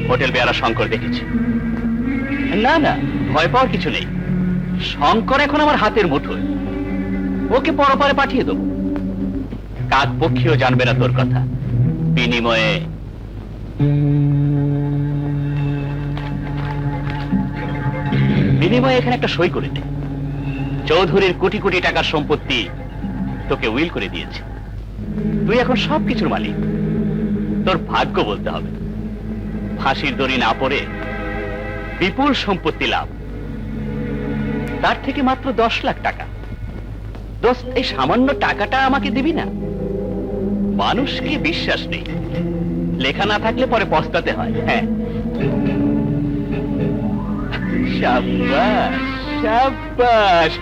হোটেল বেয়ারা শঙ্কর দেখেছে। না না, ভয় পাওয়ার কিছু নেই। শঙ্কর এখন আমার হাতের মুঠোয়। ওকে পরপারে পাঠিয়ে দেবো। কাক পক্ষীও জানবে না তোর কথা। বিনিময়ে এখানে একটা সই করে দে। চৌধুরীর কোটি কোটি টাকার সম্পত্তি তোকে উইল করে দিয়েছে। তুই এখন সবকিছুর মালিক। তোর ভাগ্য বলতে হবে। ফাঁসির দড়ি না পড়ে বিপুল সম্পত্তি লাভ, তার থেকে মাত্র 10 লাখ টাকা। দোস্ত, এই সামান্য টাকাটা আমাকে দিবি না? মানুষকে বিশ্বাস নেই। লেখা না থাকলে পরে পস্তাতে হয়। হ্যাঁ, শাবাশ শাবাশ।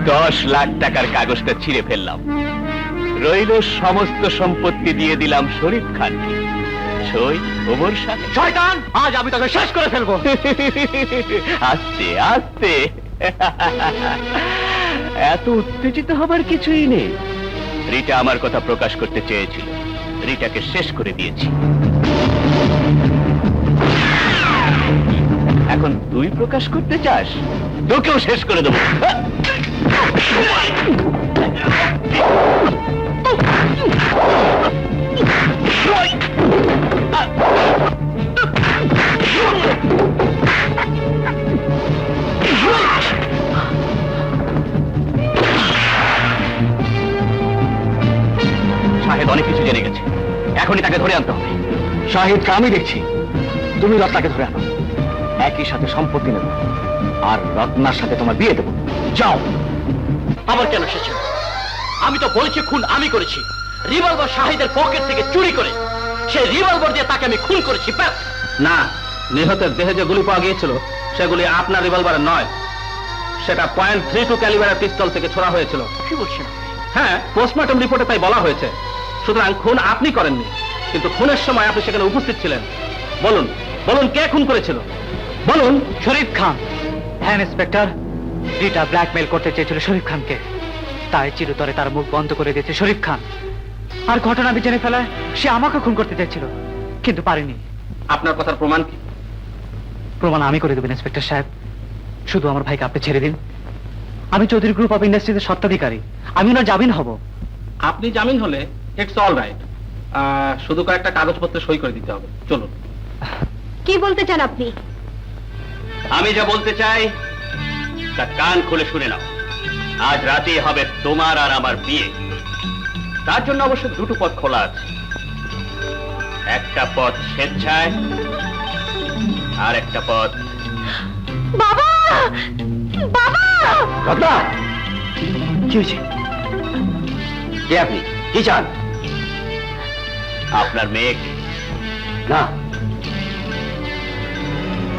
10 লাখ টাকার কাগজটা ছিঁড়ে ফেললাম। রইল সমস্ত সম্পত্তি দিয়ে দিলাম শরীফ খানকে। সই ওমর সাথে। শয়তান, আজ আমি তোকে শেষ করে ফেলবো। আস্তে আস্তে। এত উত্তেজিত হবার কিছুই নেই। রিটা আমার কথা প্রকাশ করতে চেয়েছিল, রিটাকে শেষ করে দিয়েছি। এখন তুই প্রকাশ করতে চাস? তোকেও শেষ করে দেবো। শাহেদ অনেক কিছু জেনে গেছে। এখনই তাকে ধরে আনতে হবে। শাহিদকে আমি দেখছি, তুমি রত্নাকে ধরে আনো। একই সাথে সম্পত্তি নেব আর রত্নার সাথে তোমার বিয়ে দেবো। যাও। আবার কেন এসেছে? আমি তো বলেছি খুন আমি করেছি। রিভলভার শাহিদের পকেট থেকে চুরি করে সেই রিভলভার দিয়ে তাকে আমি খুন করেছি। ব্যাস। না, নিহতের দেহে যে গুলি পাওয়া গিয়েছিল সেগুলি আপনার রিভলভারের নয়। সেটা .32 ক্যালিবারের পিস্তল থেকে ছোড়া হয়েছিল। কি বলছেন? হ্যাঁ, পোস্টমর্টম রিপোর্টে তাই বলা হয়েছে। সুতরাং খুন আপনি করেননি, কিন্তু খুনের সময় আপনি সেখানে উপস্থিত ছিলেন। বলুন, বলুন কে খুন করেছিল? বলুন। শরীফ খান। হ্যাঁ ইন্সপেক্টর, রিটা ব্ল্যাকমেল করতে চেয়েছিল শরীফ খানকে, তাই চিরতরে তার মুখ বন্ধ করে দিয়েছে শরীফ খান। আর ঘটনা জেনে ফেলায় সে আমাকে খুন করতে চেয়েছিল, কিন্তু পারেনি। আপনার কথার প্রমাণ কি? প্রমাণ আমি করে দেবেন ইন্সপেক্টর সাহেব। শুধু আমার ভাইকে আপনি ছেড়ে দিন। আমি চৌধুরী গ্রুপ অফ ইন্ডাস্ট্রিজের স্বত্বাধিকারী। আমি ওনার জামিন হব। আপনি জামিন হলে ইটস অল রাইট। শুধু কয়েকটা কাগজপত্রে সই করে দিতে হবে। চলুন। কি বলতে চান আপনি? আমি যা বলতে চাই তা কান খুলে শুনে নাও। আজ রাতেই হবে তোমার আর আমার বিয়ে। তার জন্য অবশ্য দুটো পথ খোলা আছে। একটা পথ স্বেচ্ছায়, আর একটা পথ। বাবা, বাবা! রত্না, কি হয়েছে? কে আপনি? কি চান? আপনার মেয়েকে। না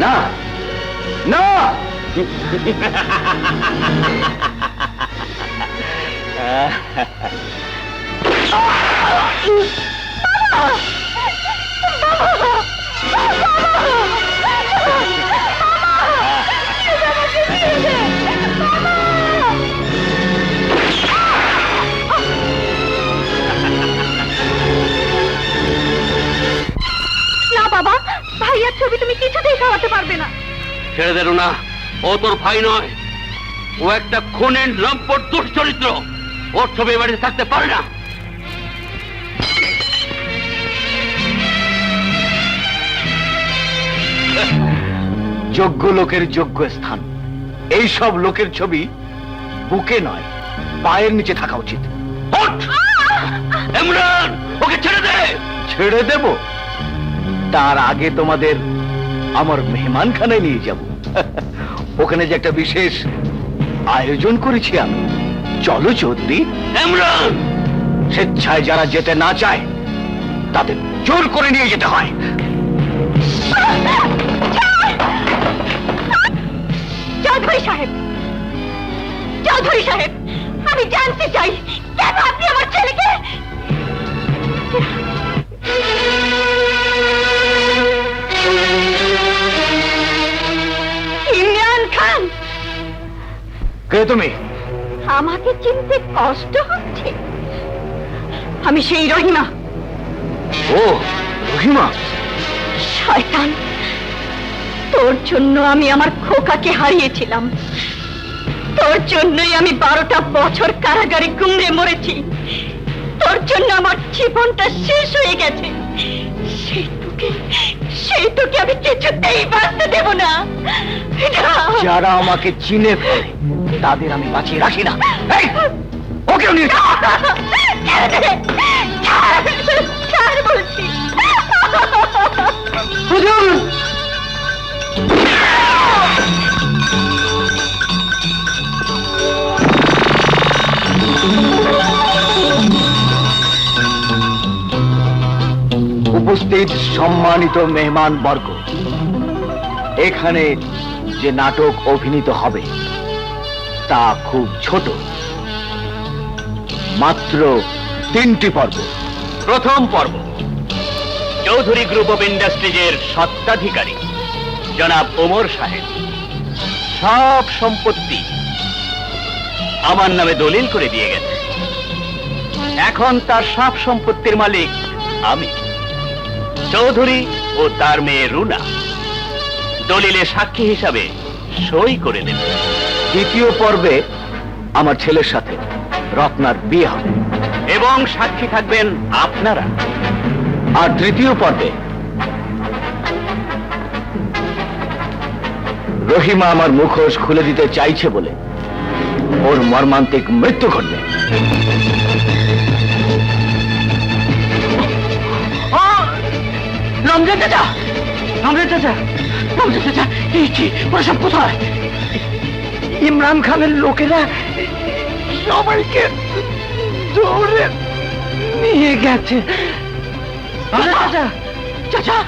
না না। না বাবা, ভাইয়ার ছবি তুমি কিছুতেই সরাতে পারবে না। ছেড়ে দেন না, ও তোর ভাই নয়। ও একটা খুনের লম্পট দুশ্চরিত্র। ওর ছবি এ বাড়িতে থাকতে পারে না। যোগ্য লোকের যোগ্য স্থান। এই সব লোকের ছবি বুকে নয়, পায়ের নিচে থাকা উচিত। ওঠ! ইমরান, ওকে ছেড়ে দে। ছেড়ে দেব? তার আগে তোমাদের আমার মেহমানখানায় নিয়ে যাব। ওখানে যে একটা বিশেষ আয়োজন করেছি আমি। চলো চৌধুরী। ইমরান, স্বেচ্ছায় যারা যেতে না চায় তাদের জোর করে নিয়ে যেতে হয়। চৌধুরী সাহেব, চৌধুরী সাহেব, আমি জানতে চাই কেন আপনি আমার ছেলেকে ইমরান খান। কে তুমি? আমাকে চিনতে কষ্ট হচ্ছে? আমি সেই রহিমা। ও রহিমা। শয়তান, তোর জন্য আমি আমার খোকাকে হারিয়েছিলাম। তোর জন্যই আমি 12টা বছর কারাগারে গুমরে মরেছি। তোর জন্য আমার জীবনটা শেষ হয়ে গেছে। সেই তোকে আমি কিছুতেই বাঁচতে দেব না। যারা আমাকে চিনে ফেলে তাদের আমি বাঁচিয়ে রাখি না। এই, ওকেও নিয়ে যাও। ছাড় বলছি। হুজুর! উপস্থিত সম্মানিত মেহমান বর্গ, এখানে যে নাটক অভিনীত হবে তা খুব ছোট, মাত্র 3টি পর্ব। প্রথম পর্ব, চৌধুরী গ্রুপ অফ ইন্ডাস্ট্রিজের স্বত্বাধিকারী জনাব ওমর সাহেব সব সম্পত্তি আমার নামে দলিল করে দিয়ে গেছে। এখন তার সব সম্পত্তির মালিক আমি। চৌধুরী ও তার মেয়ে রুনা দলিলে সাক্ষী হিসাবে সই করে দেবে। দ্বিতীয় পর্বে আমার ছেলের সাথে রত্নার বিয়ে হবে এবং সাক্ষী থাকবেন আপনারা। আর তৃতীয় পর্বে রহিমা আমার মুখোশ খুলে দিতে চাইছে বলে ওর মর্মান্তিক মৃত্যু ঘটবে। রমজান চাচা, রমজান চাচা, রমজান চাচা, এই কি ওরা সব কোথায়? ইমরান খানের লোকেরা সবাইকে ধরে নিয়ে গেছে। চাচা, চাচা,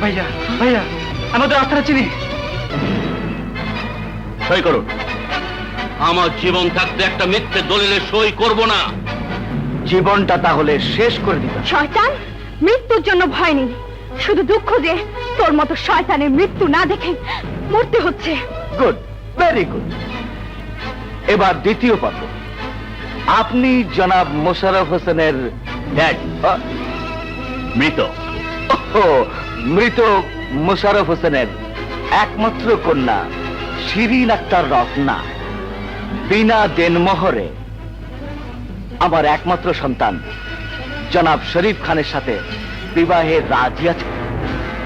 ভাইয়া ভাইয়া, আমাদের রাস্তাটা চিনি। সই করুন। আমার জীবন থাকতে একটা মিথ্যে দলিলে সই করব না। জীবনটা তাহলে শেষ করে দিতে। শয়তান, মৃত্যুর জন্য ভয় নেই, শুধু দুঃখ যে তোর মতো শয়তানের মৃত্যু না দেখে মরতে হচ্ছে। Good, very good. এবার দ্বিতীয় পর্ব। আপনি জনাব মোশাররফ হোসেনের ড্যাড মৃত। মৃত মোশাররফ হোসেনের একমাত্র কন্যা শিরিন আক্তার রত্না বিনা দেনমোহরে আমার একমাত্র সন্তান জনাব শরীফ খানের সাথে বিবাহে রাজি আছে।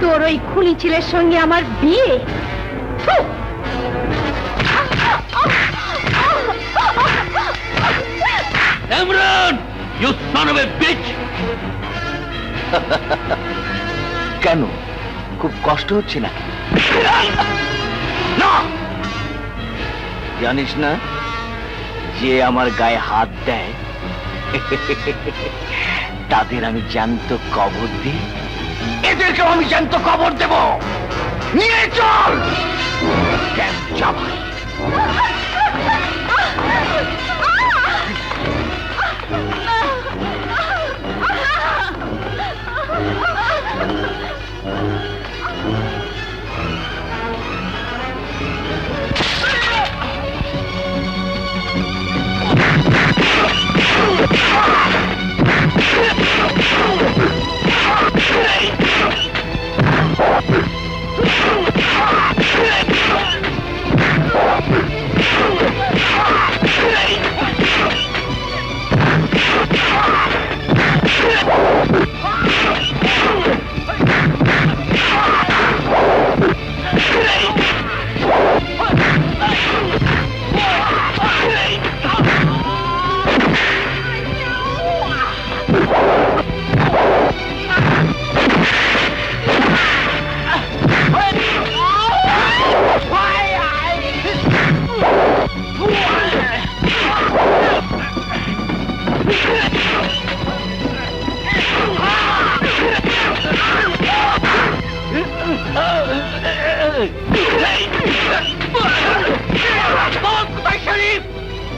তোর ওই খুনি ছেলের সঙ্গে আমার বিয়ে? থু! Imran, you son of a bitch! কেন, খুব কষ্ট হচ্ছে না? না! জানিস না যে আমার গায়ে হাত দেয় তাদের আমি জ্যান্ত কবর দিই। এদেরকেও আমি জ্যান্ত কবর দেব। নিয়ে চল ক্যাম্প জামাই।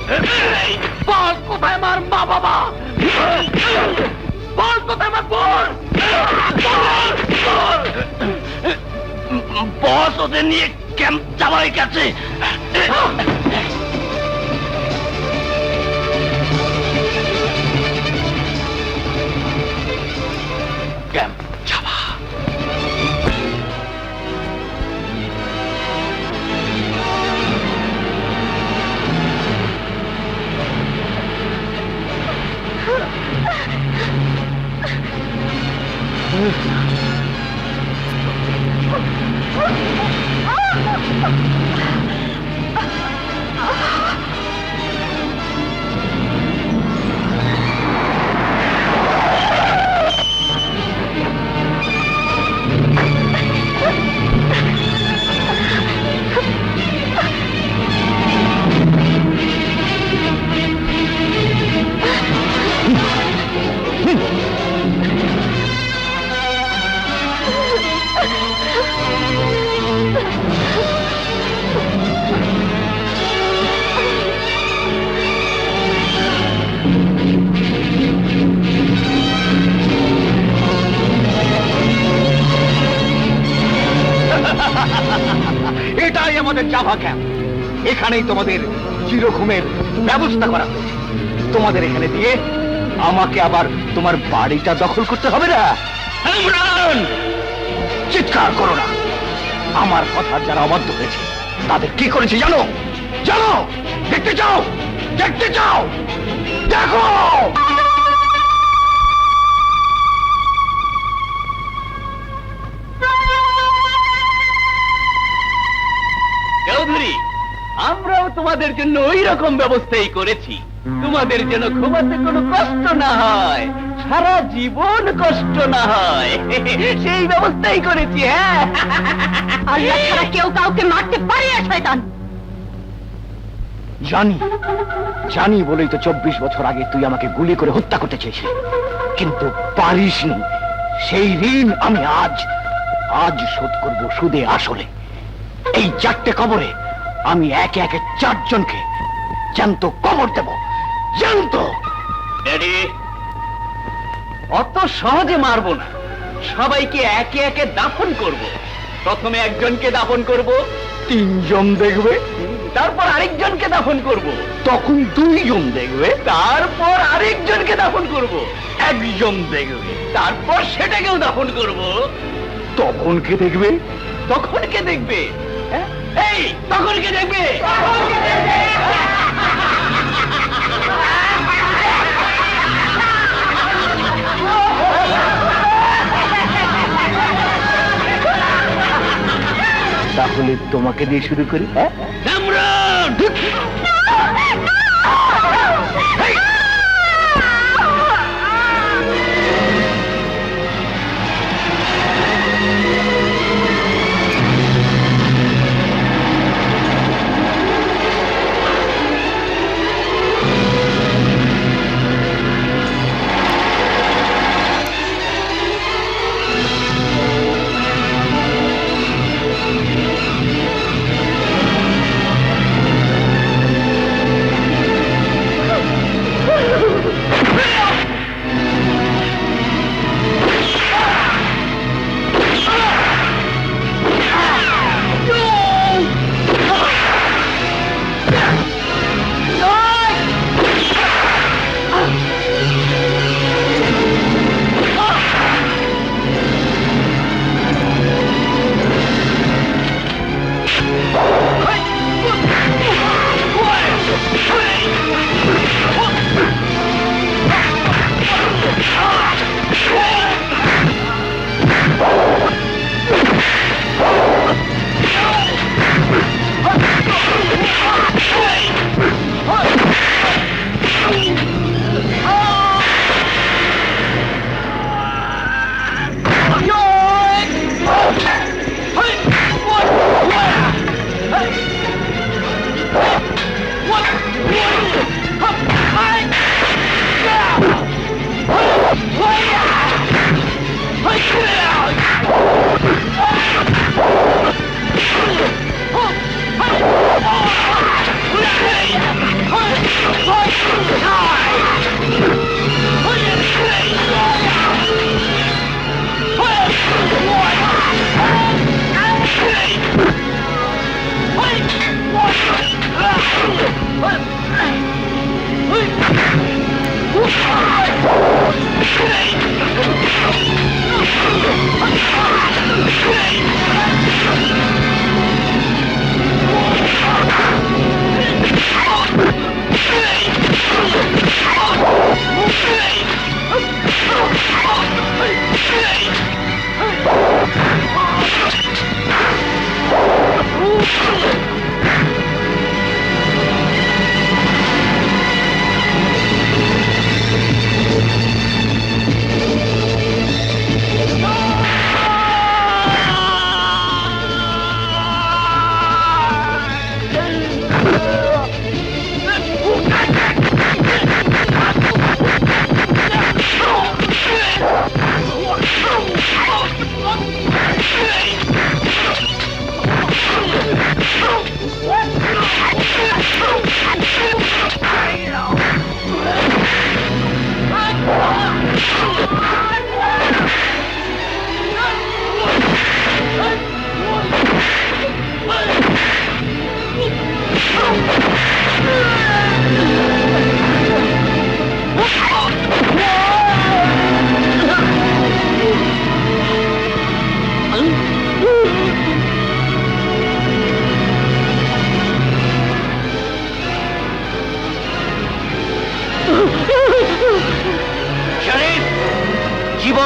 বল কোথায় আমার মা বাবা, বল কোথায় আমার বোন, বস ওদের নিয়ে ক্যাম্প চালাই গেছে। ক্যাম্প যাবা। এটাই আমাদের জাভা ক্যাম্প। এখানেই তোমাদের চিরঘুমের ব্যবস্থা করা হয়েছে। তোমাদের এখানে দিয়ে আমাকে আবার তোমার বাড়িটা দখল করতে হবে না। ইমরান, চিৎকার করো না। আমার কথার যারা অবাধ্য হয়েছে তাদের কি করেছে জানো? জানো? দেখতে চাও? দেখতে চাও? দেখো। চৌধুরী, আমরাও তোমাদের জন্য ওই রকম ব্যবস্থাই করেছি। তোমাদের যেন ঘুমাতে কোনো কষ্ট না হয়, সারা জীবন কষ্ট না হয়, সেই ব্যবস্থাই করেছি। হ্যাঁ, আল্লাহ ছাড়া কেউ কাউকে মারতে পারে না শয়তান। জানি, জানি বলেই তো 24 বছর আগে তুই আমাকে গুলি করে হত্যা করতে চেয়েছিলি, কিন্তু পারিসনি। সেই ঋণ আমি আজ শোধ করব সুদে আসলে। এই 4টে কবরে আমি একে একে 4 জনকে জ্যান্ত কবর দেব। জ্যান্ত। ড্যাডি, অত সহজে মারবো না, সবাইকে একে একে দাফন করব। প্রথমে একজনকে দাফন করব, 3 জন দেখবে, তারপর আরেকজনকে দাফন করব, তখন 2 জন দেখবে, তারপর আরেকজনকে দাফন করব, 1 জন দেখবে, তারপর সেটাকেও দাফন করব। তখন কে দেখবে? তখন কে দেখবে? হ্যাঁ? এই তখন কে দেখবে? তাহলে তোমাকে দিয়ে শুরু করি। হ্যাঁ, ইমরান!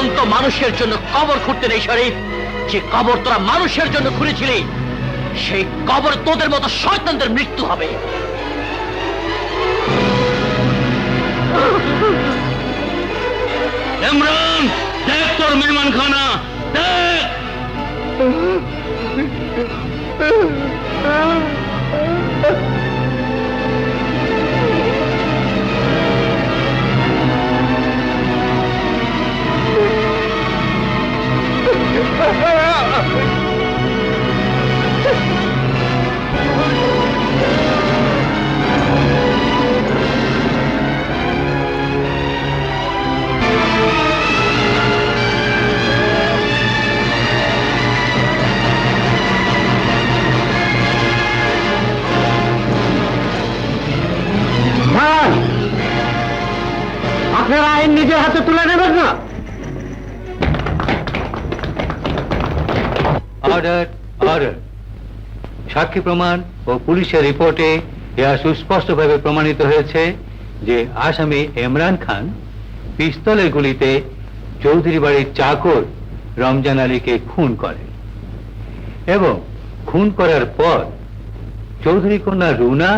জীবন্ত মানুষের জন্য কবর খুঁড়তে নেই শরীফ। যে কবর তোরা মানুষের জন্য খুঁড়েছিলি, সেই কবর তোদের মতো শয়তানদের মৃত্যু হবে। ইমরান, দেখ তোর মেহমানখানা, দেখ। আপনারা আইন নিজের হাতে তুলে নেবেন না। Order, order. সাক্ষী প্রমাণ ও পুলিশের রিপোর্টে ইহা সুস্পষ্টভাবে প্রমাণিত হয়েছে যে আসামি ইমরান খান পিস্তলের গুলিতে চৌধুরী বাড়ির চাকর রমজান আলীকে খুন করে এবং খুন করার পর চৌধুরী কন্যা রুনা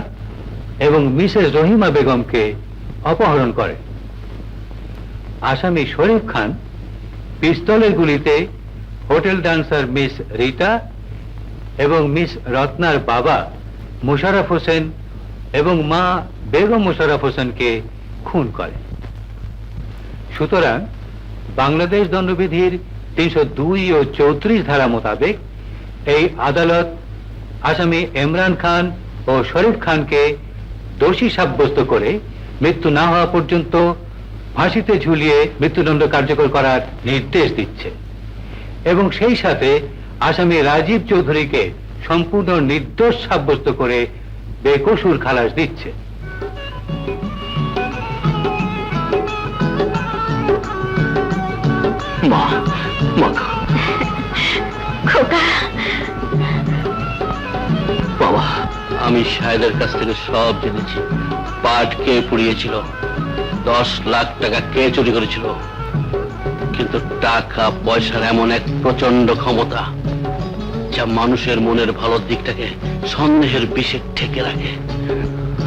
এবং মিসেস রহিমা বেগমকে অপহরণ করে। আসামি শরীফ খান পিস্তলের গুলিতে হোটেল ডান্সার মিস রিতা এবং মিস রত্নার বাবা মোশাররফ হোসেন এবং মা বেগম মোশাররফ হোসেনকে খুন করে। সুতরাং বাংলাদেশ দণ্ডবিধির 302 ও 34 ধারা মোতাবেক এই আদালত আসামি ইমরান খান ও শরীফ খানকে দোষী সাব্যস্ত করে মৃত্যু না হওয়া পর্যন্ত ফাঁসিতে ঝুলিয়ে মৃত্যুদণ্ড কার্যকর করার নির্দেশ দিচ্ছে এবং সেই সাথে আসামি রাজীব চৌধুরীকে সম্পূর্ণ নির্দোষ সাব্যস্ত করে বেকসুর খালাস দিচ্ছে। মা, মা, খোকা, বাবা, আমি শাহেদের কাছ থেকে সব জেনেছি। পাট কে পুড়িয়েছিল, 10 লাখ টাকা কে চুরি করেছিল, কিন্তু টাকা পয়সার এমন এক প্রচন্ড ক্ষমতা যা মানুষের মনের ভালো দিকটাকে সন্দেহের বিষে ঠেকে রাখে।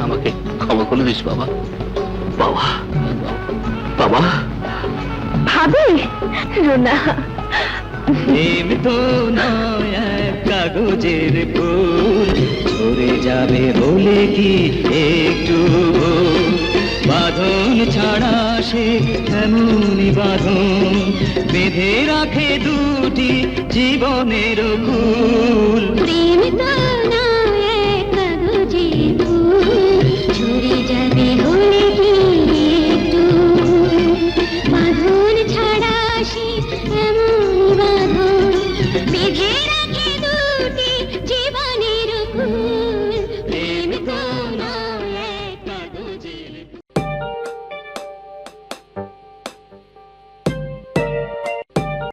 আমাকে ক্ষমা করে দিস বাবা। বাবা, বাবা। ভাবি, রুনা, প্রেম তো নয় এক কাগজের ফুল, ঝরে যাবে বলে কি একটু বাঁধন ছাড়া সে এমনই বাঁধন বেঁধে রাখে দুটি জীবনের কুল। প্রেম তো